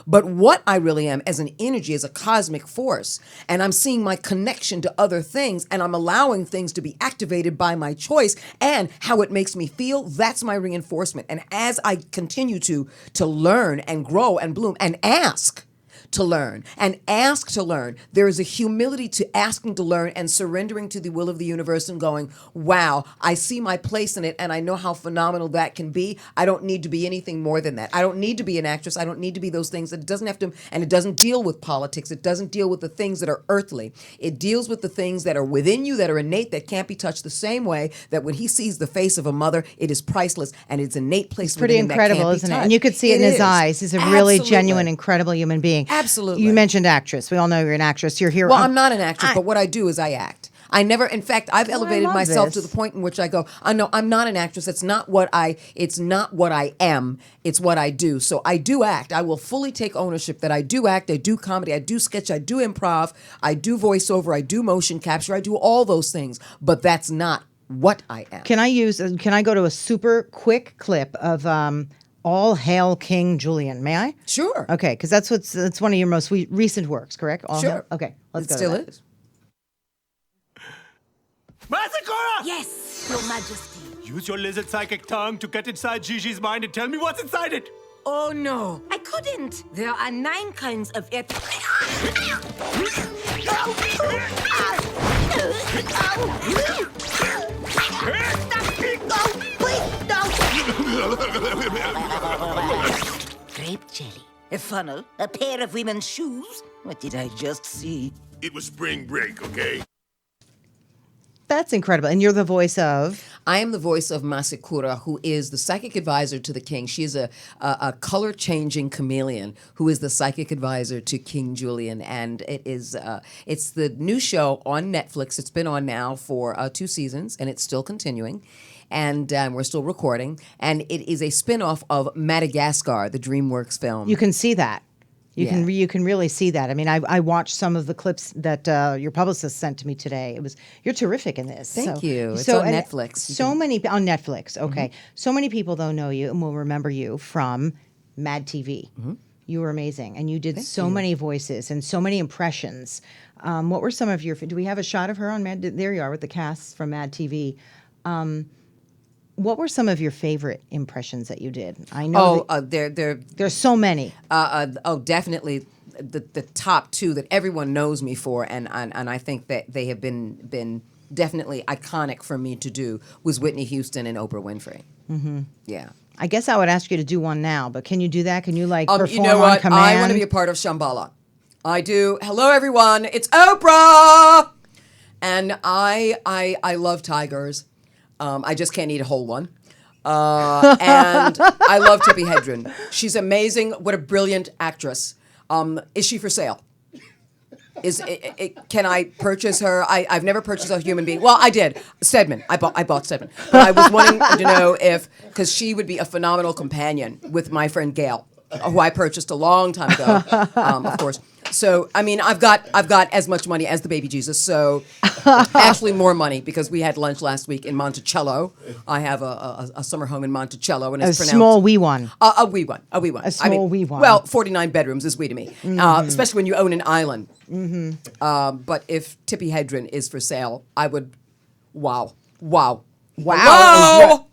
but what I really am as an energy, as a cosmic force. And I'm seeing my connection to other things, and I'm allowing things to be activated by my choice and how it makes me feel. That's my reinforcement. And as I continue to learn and grow and bloom and ask to learn and ask to learn, there is a humility to asking to learn and surrendering to the will of the universe and going, wow, I see my place in it and I know how phenomenal that can be. I don't need to be anything more than that. I don't need to be an actress. I don't need to be those things. It doesn't have to, and it doesn't deal with politics. It doesn't deal with the things that are earthly. It deals with the things that are within you, that are innate, that can't be touched, the same way that when he sees the face of a mother, it is priceless and it's innate place. It's pretty incredible, isn't it? And you could see it in his eyes. He's a really genuine, incredible human being. Absolutely. You mentioned actress. We all know you're an actress. You're here. Well, I'm not an actress, but what I do is I act. I never, in fact, I've elevated myself to this. the point in which I go, I know I'm not an actress. It's not what I am. It's what I do. So I do act. I will fully take ownership that I do act. I do comedy. I do sketch. I do improv. I do voiceover. I do motion capture. I do all those things. But that's not what I am. Can I go to a super quick clip of All Hail King Julien? May I? Sure. Okay, because that's one of your most recent works, correct? All Sure. Hail? Okay, let's It go. still to that. is. Masakura! Yes, Your Majesty. Use your lizard psychic tongue to get inside Gigi's mind and tell me what's inside it. Oh no, I couldn't. There are 9 kinds of it. Grape jelly, a funnel, a pair of women's shoes. What did I just see? It was spring break, okay? That's incredible. And you're the voice of? I am the voice of Masakura, who is the psychic advisor to the king. She is a color-changing chameleon who is the psychic advisor to King Julien. And it's the new show on Netflix. It's been on now for 2 seasons, and it's still continuing. And we're still recording. And it is a spin-off of Madagascar, the DreamWorks film. You can see that. You can really see that. I mean, I watched some of the clips that your publicist sent to me today. You're terrific in this. Thank you. It's on Netflix. So many on Netflix. Okay. Mm-hmm. So many people though know you and will remember you from MADtv. Mm-hmm. You were amazing, and you did many voices and so many impressions. What were some of your? Do we have a shot of her on Mad? There you are with the cast from MADtv. What were some of your favorite impressions that you did? I know. There's so many. Definitely the top 2 that everyone knows me for, and I think that they have been definitely iconic for me to do was Whitney Houston and Oprah Winfrey. Mm-hmm. Yeah. I guess I would ask you to do one now, but can you do that? Can you perform you know what? on command? I want to be a part of Shambhala. I do. Hello, everyone. It's Oprah, and I love tigers. I just can't eat a whole one. And I love Tippi Hedren. She's amazing. What a brilliant actress. Is she for sale? Can I purchase her? I've never purchased a human being. Well, I did. Stedman. I bought Stedman. But I was wanting to know because she would be a phenomenal companion with my friend Gail, who I purchased a long time ago, of course. So, I mean, I've got as much money as the baby Jesus. So, actually, more money because we had lunch last week in Monticello. I have a summer home in Monticello, and it's pronounced small wee one. A wee one. A small wee one. Well, 49 bedrooms is wee to me, especially when you own an island. Mm-hmm. But if Tippi Hedren is for sale, I would. Wow. Hello?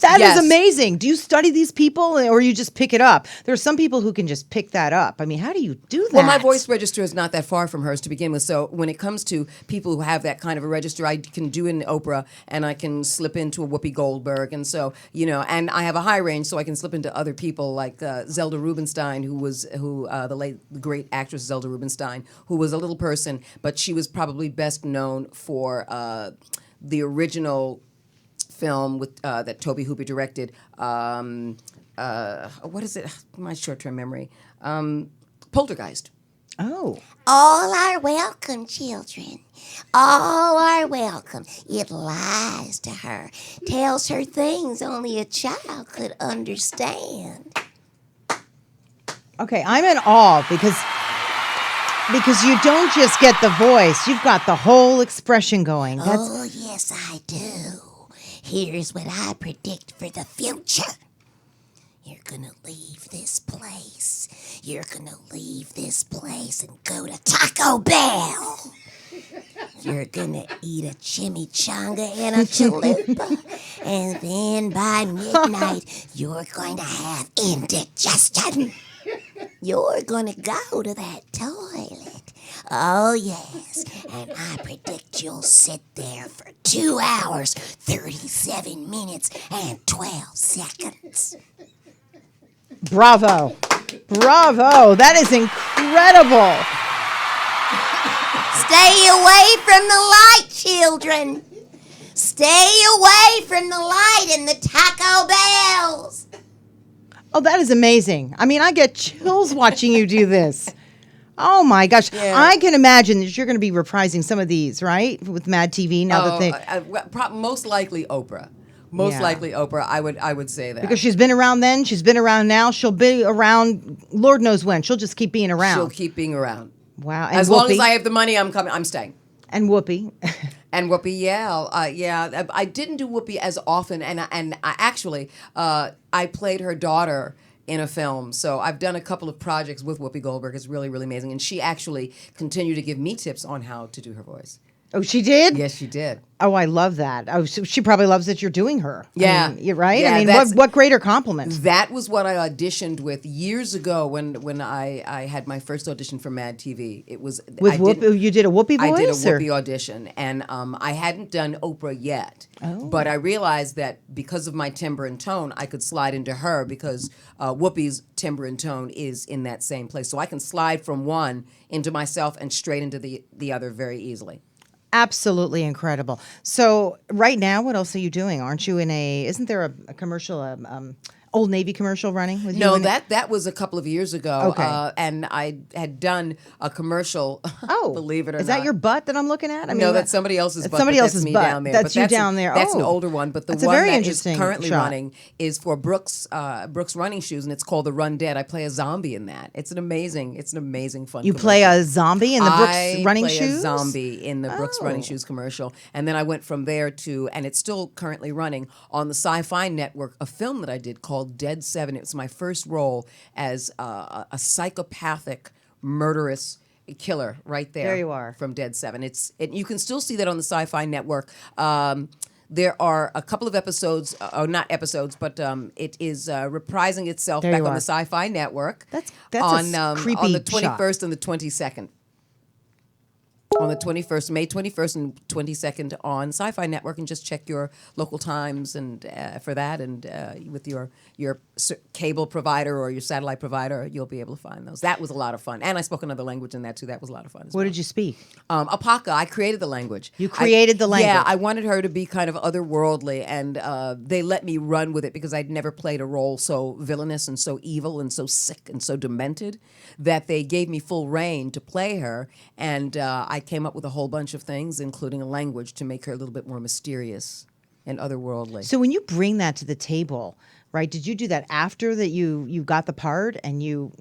That is amazing. Do you study these people or you just pick it up? There are some people who can just pick that up. I mean, how do you do that? Well, my voice register is not that far from hers to begin with. So when it comes to people who have that kind of a register, I can do an Oprah and I can slip into a Whoopi Goldberg. And so, and I have a high range so I can slip into other people like Zelda Rubinstein, the late great actress Zelda Rubinstein, who was a little person, but she was probably best known for the original film with that Tobe Hooper directed. What is it? My short-term memory. Poltergeist. Oh. All are welcome, children. All are welcome. It lies to her, tells her things only a child could understand. Okay, I'm in awe because Because you don't just get the voice, you've got the whole expression going. Oh, yes, I do. Here's what I predict for the future. You're gonna leave this place. You're gonna leave this place and go to Taco Bell. You're gonna eat a chimichanga and a chalupa. And then by midnight, you're going to have indigestion. You're gonna go to that toilet. Oh, yes. And I predict you'll sit there for 2 hours, 37 minutes, and 12 seconds. Bravo. Bravo. That is incredible. Stay away from the light, children. Stay away from the light and the Taco Bells. Oh, that is amazing. I mean, I get chills watching you do this. Oh, my gosh. Yeah. I can imagine that you're going to be reprising some of these, right? With MADtv now that they... Most likely Oprah. Most likely Oprah. I would say that. Because she's been around then, she's been around now, she'll be around Lord knows when. She'll just keep being around. She'll keep being around. Wow. And As long as I have the money, I'm coming. I'm staying. And Whoopi. And Whoopi, yeah. I didn't do Whoopi as often, and I actually I played her daughter in a film. So I've done a couple of projects with Whoopi Goldberg. It's really, really amazing. And she actually continued to give me tips on how to do her voice. Oh, she did? Yes, she did. Oh, I love that. Oh, so she probably loves that you're doing her. Yeah. I mean, you're right? Yeah, I mean, what greater compliment? That was what I auditioned with years ago when I had my first audition for MADtv. It was With Whoopi, you did a Whoopi voice? I did a Whoopi audition, and I hadn't done Oprah yet. Oh. But I realized that because of my timbre and tone, I could slide into her because Whoopi's timbre and tone is in that same place. So I can slide from one into myself and straight into the other very easily. Absolutely incredible. So right now, what else are you doing? Aren't you in isn't there a commercial, Old Navy commercial running with you? No, that was a couple of years ago. Okay. And I had done a commercial. Oh, believe it or not. Is that your butt that I'm looking at? I mean, no, that's somebody else's butt. Somebody else's that's me butt. down there. That's But you down there. That's an Oh. older one. But the That's a one very that is interesting currently shot. running is for Brooks running shoes, and it's called the Run Dead. I play a zombie in that. It's an amazing fun. You play a zombie in the Brooks running I play shoes? a zombie in the Brooks running Oh. shoes commercial, and then I went from there to, and it's still currently running on the Sci-Fi Network, a film that I did called Dead 7. It was my first role as a psychopathic, murderous killer right there. There you are. From Dead 7. You can still see that on the Sci-Fi Network. There are a couple of episodes, not episodes, but it is reprising itself There back you on are. the Sci-Fi Network. That's on, a creepy on the shot. 21st and the 22nd. On the 21st, May 21st and 22nd on Sci-Fi Network, and just check your local times and for that, and with your cable provider or your satellite provider, you'll be able to find those. That was a lot of fun, and I spoke another language in that too. That was a lot of fun. What did you speak? Apaka. I created the language. You created the language. Yeah, I wanted her to be kind of otherworldly, and they let me run with it because I'd never played a role so villainous and so evil and so sick and so demented that they gave me full reign to play her, and I came up with a whole bunch of things, including a language, to make her a little bit more mysterious and otherworldly. So when you bring that to the table, right? Did you do that after that you got the part and you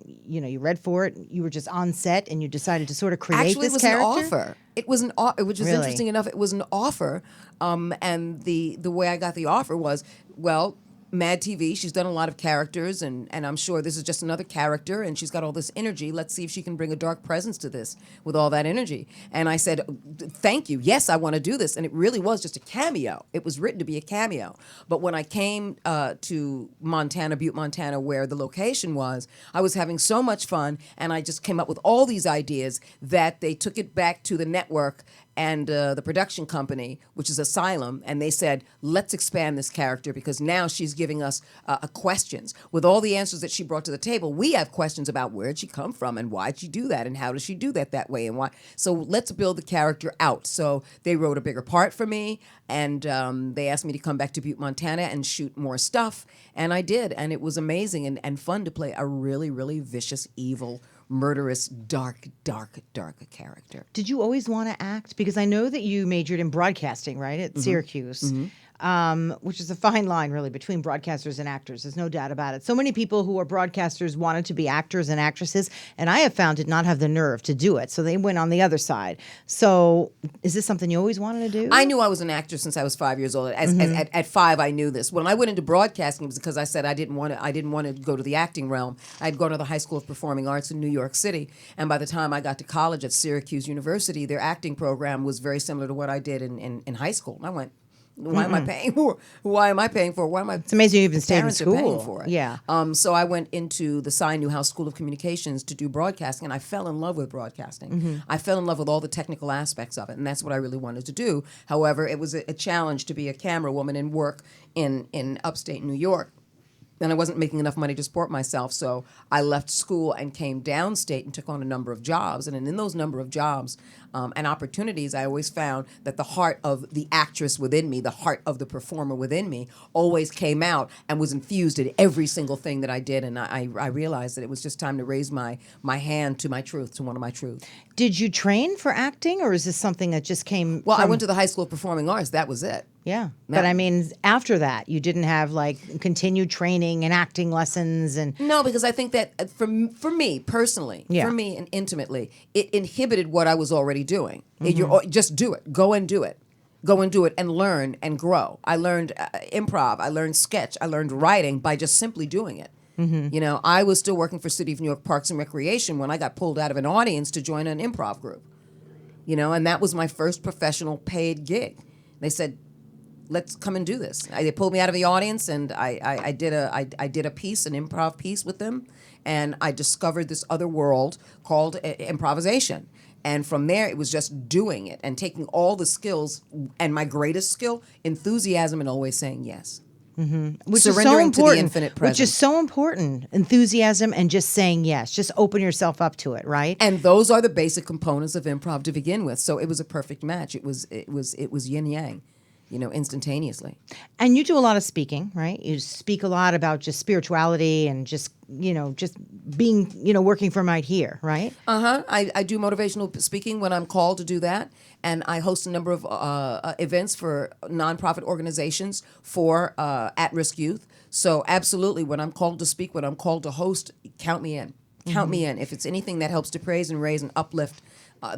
read for it? You were just on set and you decided to sort of create Actually, this it was character? an offer. It was just Really? interesting enough. It was an offer, and the way I got the offer was, well, MADtv, she's done a lot of characters, and I'm sure this is just another character, and she's got all this energy. Let's see if she can bring a dark presence to this with all that energy. And I said, thank you. Yes, I want to do this. And it really was just a cameo. It was written to be a cameo. But when I came to Montana, Butte, Montana, where the location was, I was having so much fun, and I just came up with all these ideas that they took it back to the network and the production company, which is Asylum, and they said, let's expand this character because now she's giving us questions. With all the answers that she brought to the table, we have questions about where did she come from and why did she do that and how does she do that way and why. So let's build the character out. So they wrote a bigger part for me, and they asked me to come back to Butte, Montana and shoot more stuff, and I did, and it was amazing and fun to play a really, really vicious, evil, murderous, dark character. Did you always want to act? Because I know that you majored in broadcasting, right, at Syracuse. which is a fine line, really, between broadcasters and actors. There's no doubt about it. So many people who are broadcasters wanted to be actors and actresses, and I have found did not have the nerve to do it. So they went on the other side. So is this something you always wanted to do? I knew I was an actor since I was 5 years old. At 5, I knew this. When I went into broadcasting, it was because I said I didn't want to go to the acting realm. I'd gone to the High School of Performing Arts in New York City, and by the time I got to college at Syracuse University, their acting program was very similar to what I did in high school. And I went, why am I paying for? Why am I paying for? Why am I? It's amazing you even stayed in parents are school. paying for it. Yeah. So I went into the Cy Newhouse School of Communications to do broadcasting, and I fell in love with broadcasting. I fell in love with all the technical aspects of it, and that's what I really wanted to do. However, it was a challenge to be a camera woman and work in upstate New York. And I wasn't making enough money to support myself, so I left school and came downstate and took on a number of jobs. And in those number of jobs and opportunities, I always found that the heart of the actress within me, the heart of the performer within me, always came out and was infused in every single thing that I did. And I realized that it was just time to raise my hand to my truth, to one of my truths. Did you train for acting, or is this something that just came? Well, I went to the High School of Performing Arts. That was it. Yeah, but I mean, after that, you didn't have like continued training and acting lessons and. No, because I think that for me personally, for me and intimately, it inhibited what I was already doing. Just do it. Go and do it. Go and do it and learn and grow. I learned improv. I learned sketch. I learned writing by just simply doing it. You know, I was still working for City of New York Parks and Recreation when I got pulled out of an audience to join an improv group. You know, and that was my first professional paid gig. They said, let's come and do this. They pulled me out of the audience, and I did a piece, an improv piece with them, and I discovered this other world called improvisation. And from there, it was just doing it and taking all the skills, and my greatest skill, enthusiasm and always saying yes. Which Surrendering is so to the important. infinite presence. Which is so important. Enthusiasm and just saying yes. Just open yourself up to it, right? And those are the basic components of improv to begin with. So it was a perfect match. It was yin yang, you know, instantaneously. And you do a lot of speaking, right? You speak a lot about just spirituality and just, you know, just being, you know, working for Might Here, right? I do motivational speaking when I'm called to do that. And I host a number of events for nonprofit organizations for at-risk youth. So absolutely, when I'm called to speak, when I'm called to host, count me in. Count me in. If it's anything that helps to praise and raise and uplift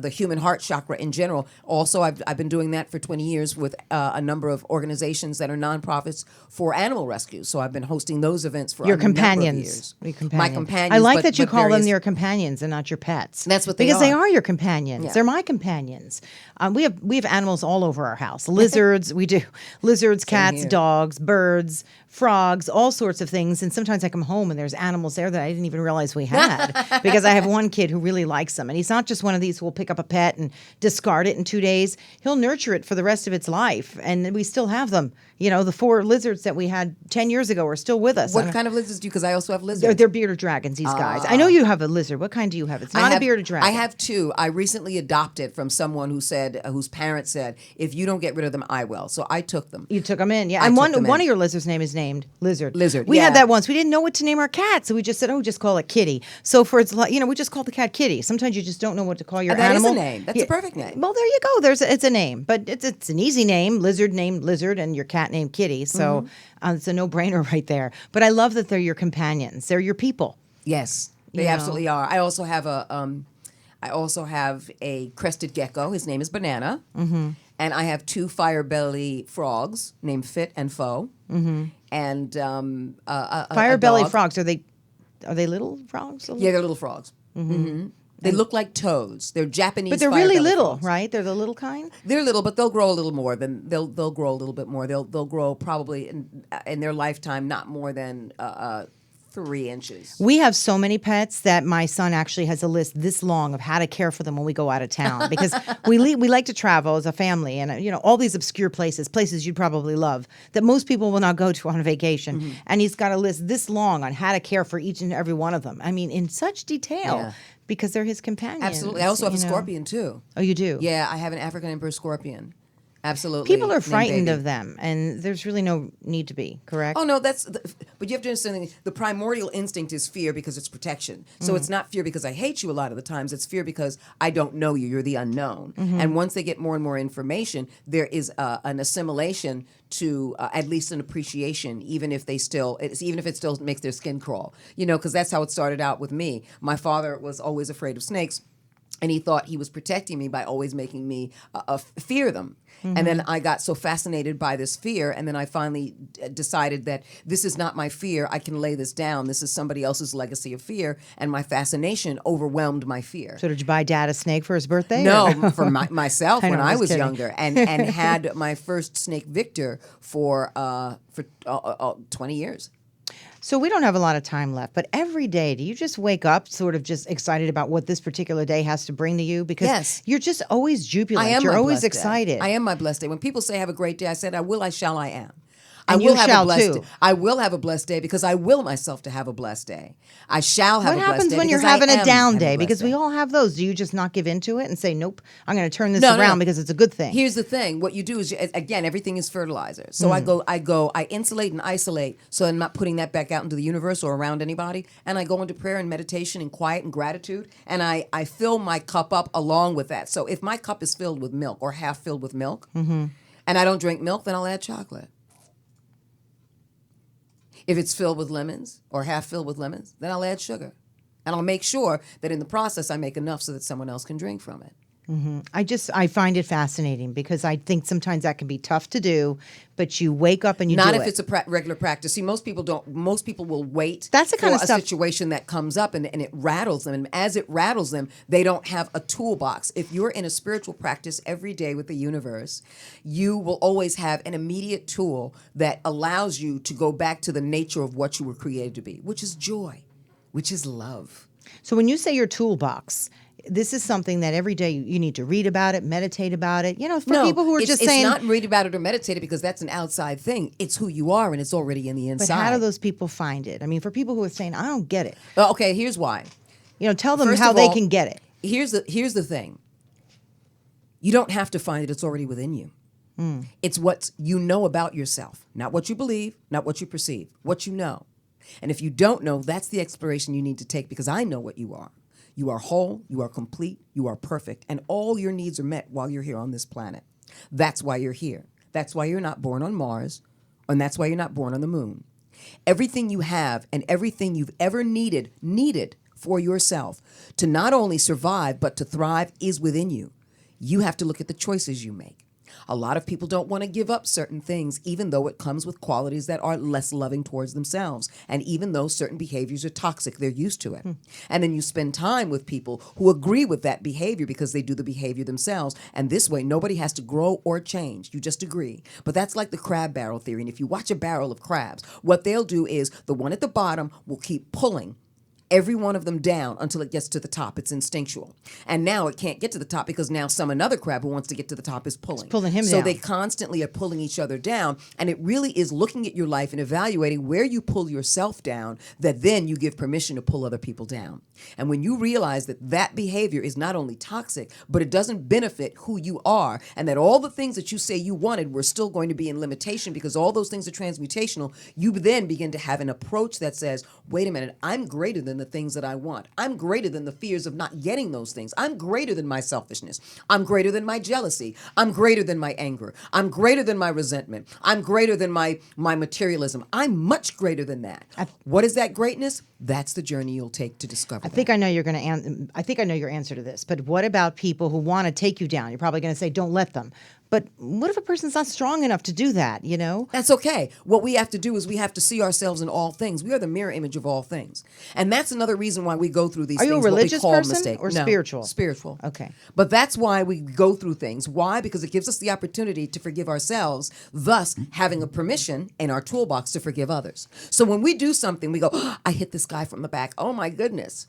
the human heart chakra in general. Also, I've been doing that for 20 years with a number of organizations that are nonprofits for animal rescue. So I've been hosting those events for your a number of companions. years. Your companions. My companions. I like that you but call various, them your companions and not your pets. That's what they because are. they are your companions. Yeah. They're my companions. We have animals all over our house. Lizards, we do lizards, cats, here. dogs, birds, frogs, all sorts of things. And sometimes I come home and there's animals there that I didn't even realize we had because I have one kid who really likes them. And he's not just one of these who will pick up a pet and discard it in 2 days. He'll nurture it for the rest of its life. And we still have them. You know, the 4 lizards that we had 10 years ago are still with us. What kind of lizards do you? Because I also have lizards. They're bearded dragons, these guys. I know you have a lizard. What kind do you have? It's not a bearded dragon. I have 2. I recently adopted from someone whose parents said, if you don't get rid of them, I will. So I took them. You took them in, yeah. I And took one them of in. your lizards' name is named Lizard. Lizard, We yeah. had that once. We didn't know what to name our cat, so we just said, just call it Kitty. So for its, you know, we just called the cat Kitty. Sometimes you just don't know what to call your That is animal. a name. That's a perfect name. Well, there you go. It's a name, but it's an easy name. Lizard named Lizard, and your cat named Kitty. So it's a no-brainer right there. But I love that they're your companions. They're your people. Yes, they You know. absolutely are. I also have a crested gecko. His name is Banana. And I have 2 fire belly frogs named Fit and Foe. And Fire belly dog. frogs. Are they little frogs? Yeah, they're little frogs. They look like toads. They're Japanese. But they're fire really belly little, frogs. right? They're the little kind. They're little, but they'll grow a little more. They'll grow a little bit more. They'll grow probably in their lifetime not more than 3 inches. We have so many pets that my son actually has a list this long of how to care for them when we go out of town because we like to travel as a family and you know all these obscure places you'd probably love that most people will not go to on vacation. And he's got a list this long on how to care for each and every one of them. I mean, in such detail because they're his companions. Absolutely. I also have a you know. scorpion too. Oh, you do? Yeah, I have an African emperor scorpion. Absolutely. People are Named frightened Baby. of them, and there's really no need to be, correct? Oh no, but you have to understand the primordial instinct is fear because it's protection. So it's not fear because I hate you a lot of the times. It's fear because I don't know you. You're the unknown. And once they get more and more information, there is an assimilation to at least an appreciation, even if it still makes their skin crawl. Because that's how it started out with me. My father was always afraid of snakes. And he thought he was protecting me by always making me fear them. And then I got so fascinated by this fear, and then I finally decided that this is not my fear. I can lay this down. This is somebody else's legacy of fear, and my fascination overwhelmed my fear. So did you buy Dad a snake for his birthday? No, for myself I know, when I I was was kidding. younger, and had my first snake Victor for 20 years. So we don't have a lot of time left, but every day, do you just wake up sort of just excited about what this particular day has to bring to you? Because Yes. you're just always jubilant. I am You're my always blessed day. excited. I am my blessed day. When people say have a great day, I said I will, I shall, I am. And I you will have shall, a blessed too. Day. I will have a blessed day because I will myself to have a blessed day. I shall have What a blessed day. happens when you're because I having a am down having day? blessed Because we day. all have those. Do you just not give into it and say, nope, I'm going to turn this No, around because it's a good thing? Here's the thing. What you do is, again, everything is fertilizer. So I insulate and isolate so I'm not putting that back out into the universe or around anybody. And I go into prayer and meditation and quiet and gratitude. And I fill my cup up along with that. So if my cup is filled with milk or half filled with milk, and I don't drink milk, then I'll add chocolate. If it's filled with lemons or half filled with lemons, then I'll add sugar. And I'll make sure that in the process I make enough so that someone else can drink from it. I find it fascinating because I think sometimes that can be tough to do, but you wake up and you Not do if it. it's a regular practice. See, most people don't. Most people will wait That's the kind for of a stuff- situation that comes up and it rattles them. And as it rattles them, they don't have a toolbox. If you're in a spiritual practice every day with the universe, you will always have an immediate tool that allows you to go back to the nature of what you were created to be, which is joy, which is love. So when you say your toolbox, this is something that every day you need to read about it, meditate about it. For people who are just saying, it's not read about it or meditate it because that's an outside thing. It's who you are and it's already in the but inside. how do those people find it? I mean, for people who are saying, I don't get it, Okay, here's why. tell them First how of they all, can get it. Here's the thing. You don't have to find it. It's already within you. It's what you know about yourself, not what you believe, not what you perceive, what you know. And if you don't know, that's the exploration you need to take because I know what you are. You are whole, you are complete, you are perfect, and all your needs are met while you're here on this planet. That's why you're here. That's why you're not born on Mars, and that's why you're not born on the moon. Everything you have and everything you've ever needed for yourself to not only survive but to thrive is within you. You have to look at the choices you make. A lot of people don't want to give up certain things, even though it comes with qualities that are less loving towards themselves. And even though certain behaviors are toxic, they're used to it. And then you spend time with people who agree with that behavior because they do the behavior themselves. And this way, nobody has to grow or change. You just agree. But that's like the crab barrel theory. And if you watch a barrel of crabs, what they'll do is the one at the bottom will keep pulling every one of them down until it gets to the top. It's instinctual. And now it can't get to the top because now another crab who wants to get to the top is pulling. It's pulling him so down. they constantly are pulling each other down. And it really is looking at your life and evaluating where you pull yourself down that then you give permission to pull other people down. And when you realize that behavior is not only toxic, but it doesn't benefit who you are, and that all the things that you say you wanted were still going to be in limitation because all those things are transmutational, you then begin to have an approach that says, wait a minute, I'm greater than the things that I want. I'm greater than the fears of not getting those things. I'm greater than my selfishness. I'm greater than my jealousy. I'm greater than my anger. I'm greater than my resentment. I'm greater than my materialism. I'm much greater than that. What is that greatness? That's the journey you'll take to discover. I think I know you're going to. I think I know your answer to this. But what about people who want to take you down? You're probably going to say, "Don't let them." But what if a person's not strong enough to do that? That's okay. What we have to do is we have to see ourselves in all things. We are the mirror image of all things, and that's another reason why we go through these. Are you a things, what we religious call person mistake. or No, spiritual? Spiritual. Okay. But that's why we go through things. Why? Because it gives us the opportunity to forgive ourselves, thus having a permission in our toolbox to forgive others. So when we do something, we go, oh, I hit this guy from the back. Oh my goodness.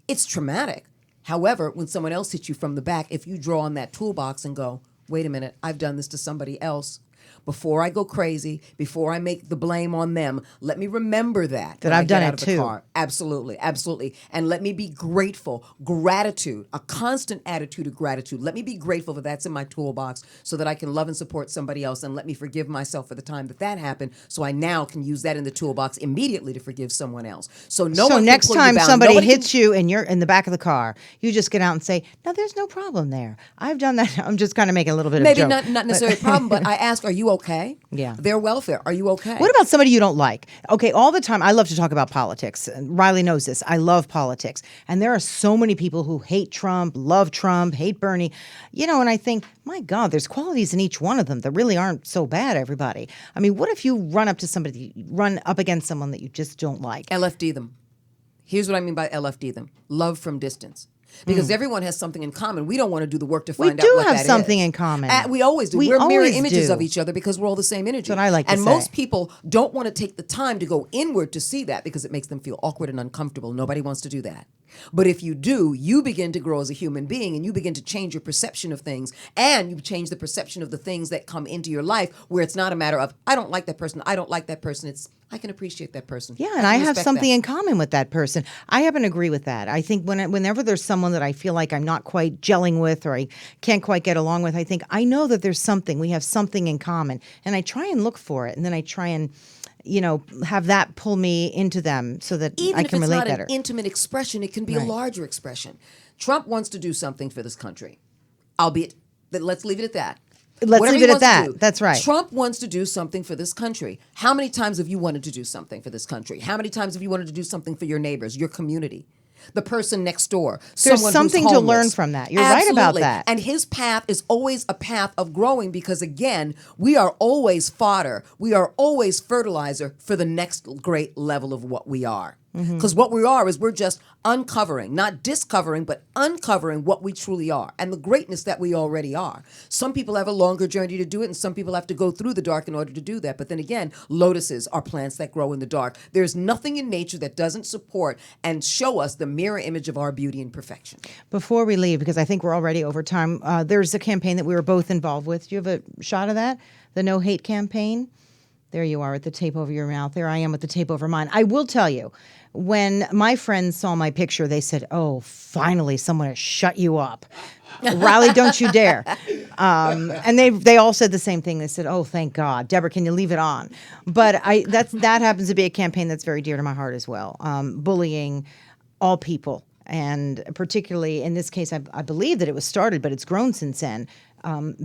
It's traumatic. However, when someone else hits you from the back, if you draw on that toolbox and go, wait a minute, I've done this to somebody else. before I go crazy, before I make the blame on them, let me remember that when I've I get done out it of the too. car. Absolutely, absolutely. And let me be grateful. Gratitude, a constant attitude of gratitude. Let me be grateful that that's in my toolbox so that I can love and support somebody else, and let me forgive myself for the time that happened, so I now can use that in the toolbox immediately to forgive someone else. So no So one next can pull time you down. somebody Nobody hits can, you and you're in the back of the car, you just get out and say, "No, there's no problem there. I've done that." I'm just kind of making a little bit of maybe joke. not necessarily a problem, but I ask, are you okay? Yeah. Their welfare, are you okay? What about somebody you don't like? Okay, all the time, I love to talk about politics. And Riley knows this. I love politics. And there are so many people who hate Trump, love Trump, hate Bernie. And I think, my God, there's qualities in each one of them that really aren't so bad, everybody. I mean, what if you run up against someone that you just don't like? LFD them. Here's what I mean by LFD them. Love from distance. Because everyone has something in common. We don't want to do the work to find out what that is. We do have something in common. We always do. We We're mirror always images do. of each other because we're all the same energy. That's what I like to and say. most people don't want to take the time to go inward to see that because it makes them feel awkward and uncomfortable. Nobody wants to do that. But if you do, you begin to grow as a human being and you begin to change your perception of things, and you change the perception of the things that come into your life, where it's not a matter of, I don't like that person, I don't like that person. It's, I can appreciate that person. Yeah, and I have respect something that. in common with that person. I happen to agree with that. I think whenever there's someone that I feel like I'm not quite gelling with or I can't quite get along with, I think I know that there's something. We have something in common. And I try and look for it. And then I try and, have that pull me into them so that Even I can relate if it's not better. an intimate expression, it can be a larger expression. Trump wants to do something for this country, albeit, let's leave it at that. Let's Whatever leave he it at wants to that. do. That's right. Trump wants to do something for this country. How many times have you wanted to do something for this country? How many times have you wanted to do something for your neighbors, your community? The person next door. There's someone something who's to homeless. learn from that. You're right about Absolutely. that. And his path is always a path of growing because, again, we are always fodder. We are always fertilizer for the next great level of what we are. Because what we are is we're just uncovering, not discovering, but uncovering what we truly are and the greatness that we already are. Some people have a longer journey to do it, and some people have to go through the dark in order to do that. But then again, lotuses are plants that grow in the dark. There's nothing in nature that doesn't support and show us the mirror image of our beauty and perfection. Before we leave, because I think we're already over time, there's a campaign that we were both involved with. Do you have a shot of that? The No Hate campaign? There you are with the tape over your mouth. There I am with the tape over mine. I will tell you, when my friends saw my picture, they said, "Oh, finally someone has shut you up. Riley, don't you dare." And they all said the same thing. They said, "Oh, thank God. Deborah, can you leave it on?" But that happens to be a campaign that's very dear to my heart as well. Bullying all people. And particularly in this case, I believe that it was started, but it's grown since then,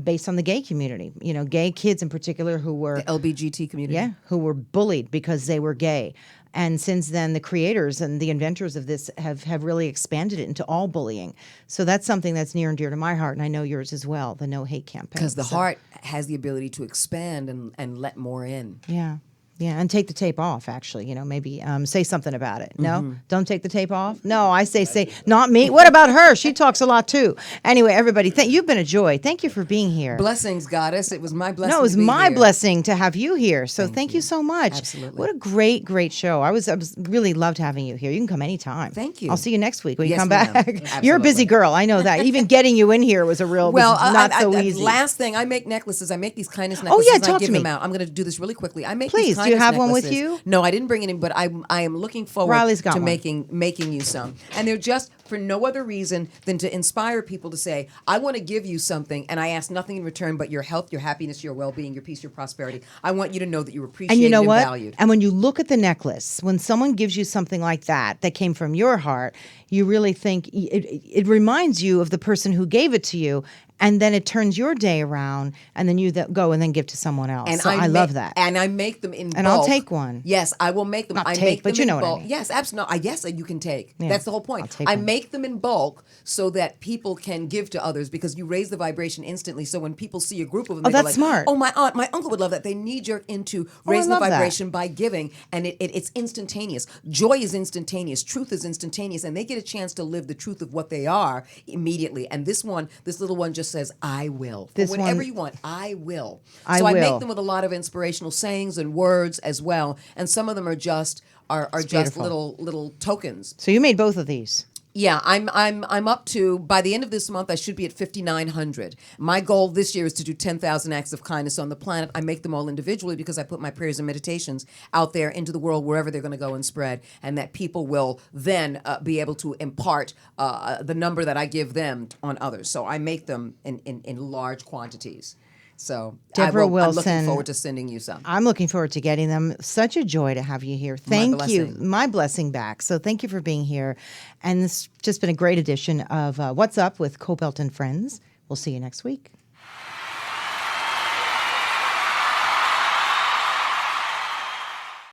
based on the gay community. Gay kids in particular who were... The LBGT community. Yeah, who were bullied because they were gay. And since then, the creators and the inventors of this have really expanded it into all bullying. So that's something that's near and dear to my heart, and I know yours as well, the No Hate campaign. Because the heart has the ability to expand and let more in. Yeah. Yeah, and take the tape off, actually. Maybe say something about it. No? Don't take the tape off? No, I say, not me. What about her? She talks a lot, too. Anyway, everybody, you've been a joy. Thank you for being here. Blessings, Goddess. It was my blessing. No, it was to be my here. blessing to have you here. So thank you so much. Absolutely. What a great, great show. I was really loved having you here. You can come anytime. Thank you. I'll see you next week when you Yes, come ma'am. back. You're a busy Absolutely. girl. I know that. Even getting you in here was not so easy. Last thing, I make necklaces. I make these kindness necklaces. yeah, and talk I give to me. them out. I'm going to do this really quickly. I make Please, these do you kindness have one with necklaces. you? No, I didn't bring any, but I am looking forward Riley's got to one. making you some. And they're just for no other reason than to inspire people to say, I want to give you something, and I ask nothing in return but your health, your happiness, your well-being, your peace, your prosperity. I want you to know that you're appreciated And you know and what? valued. And when you look at the necklace, when someone gives you something like that came from your heart, you really think it reminds you of the person who gave it to you. And then it turns your day around, and then you go and then give to someone else. And so I love that. And I make them in bulk. And I'll take one. Yes, I will make them. Not I take, make but them you know in what I bulk. mean. Yes, absolutely. Yes, you can take. Yeah, That's the whole I'll point. take I one. make them in bulk so that people can give to others because you raise the vibration instantly. So when people see a group of them, they go that's like, smart. "Oh, my aunt, my uncle would love that." They knee-jerk into I raising the love that. vibration by giving, and it's instantaneous. Joy is instantaneous. Truth is instantaneous, and they get a chance to live the truth of what they are immediately. And this little one just says, "I will." This Whenever one- you want, I will. I So I will. make them with a lot of inspirational sayings and words as well, and some of them are just It's just beautiful. little tokens. So you made both of these. Yeah, I'm up to, by the end of this month, I should be at 5,900. My goal this year is to do 10,000 acts of kindness on the planet. I make them all individually because I put my prayers and meditations out there into the world wherever they're going to go and spread, and that people will then be able to impart the number that I give them on others. So I make them in large quantities. So Deborah I'm Wilson, looking forward to sending you some. I'm looking forward to getting them. Such a joy to have you here. Thank you. blessing. My blessing back. So thank you for being here. And this has just been a great edition of What's Up with Kobylt and Friends. We'll see you next week.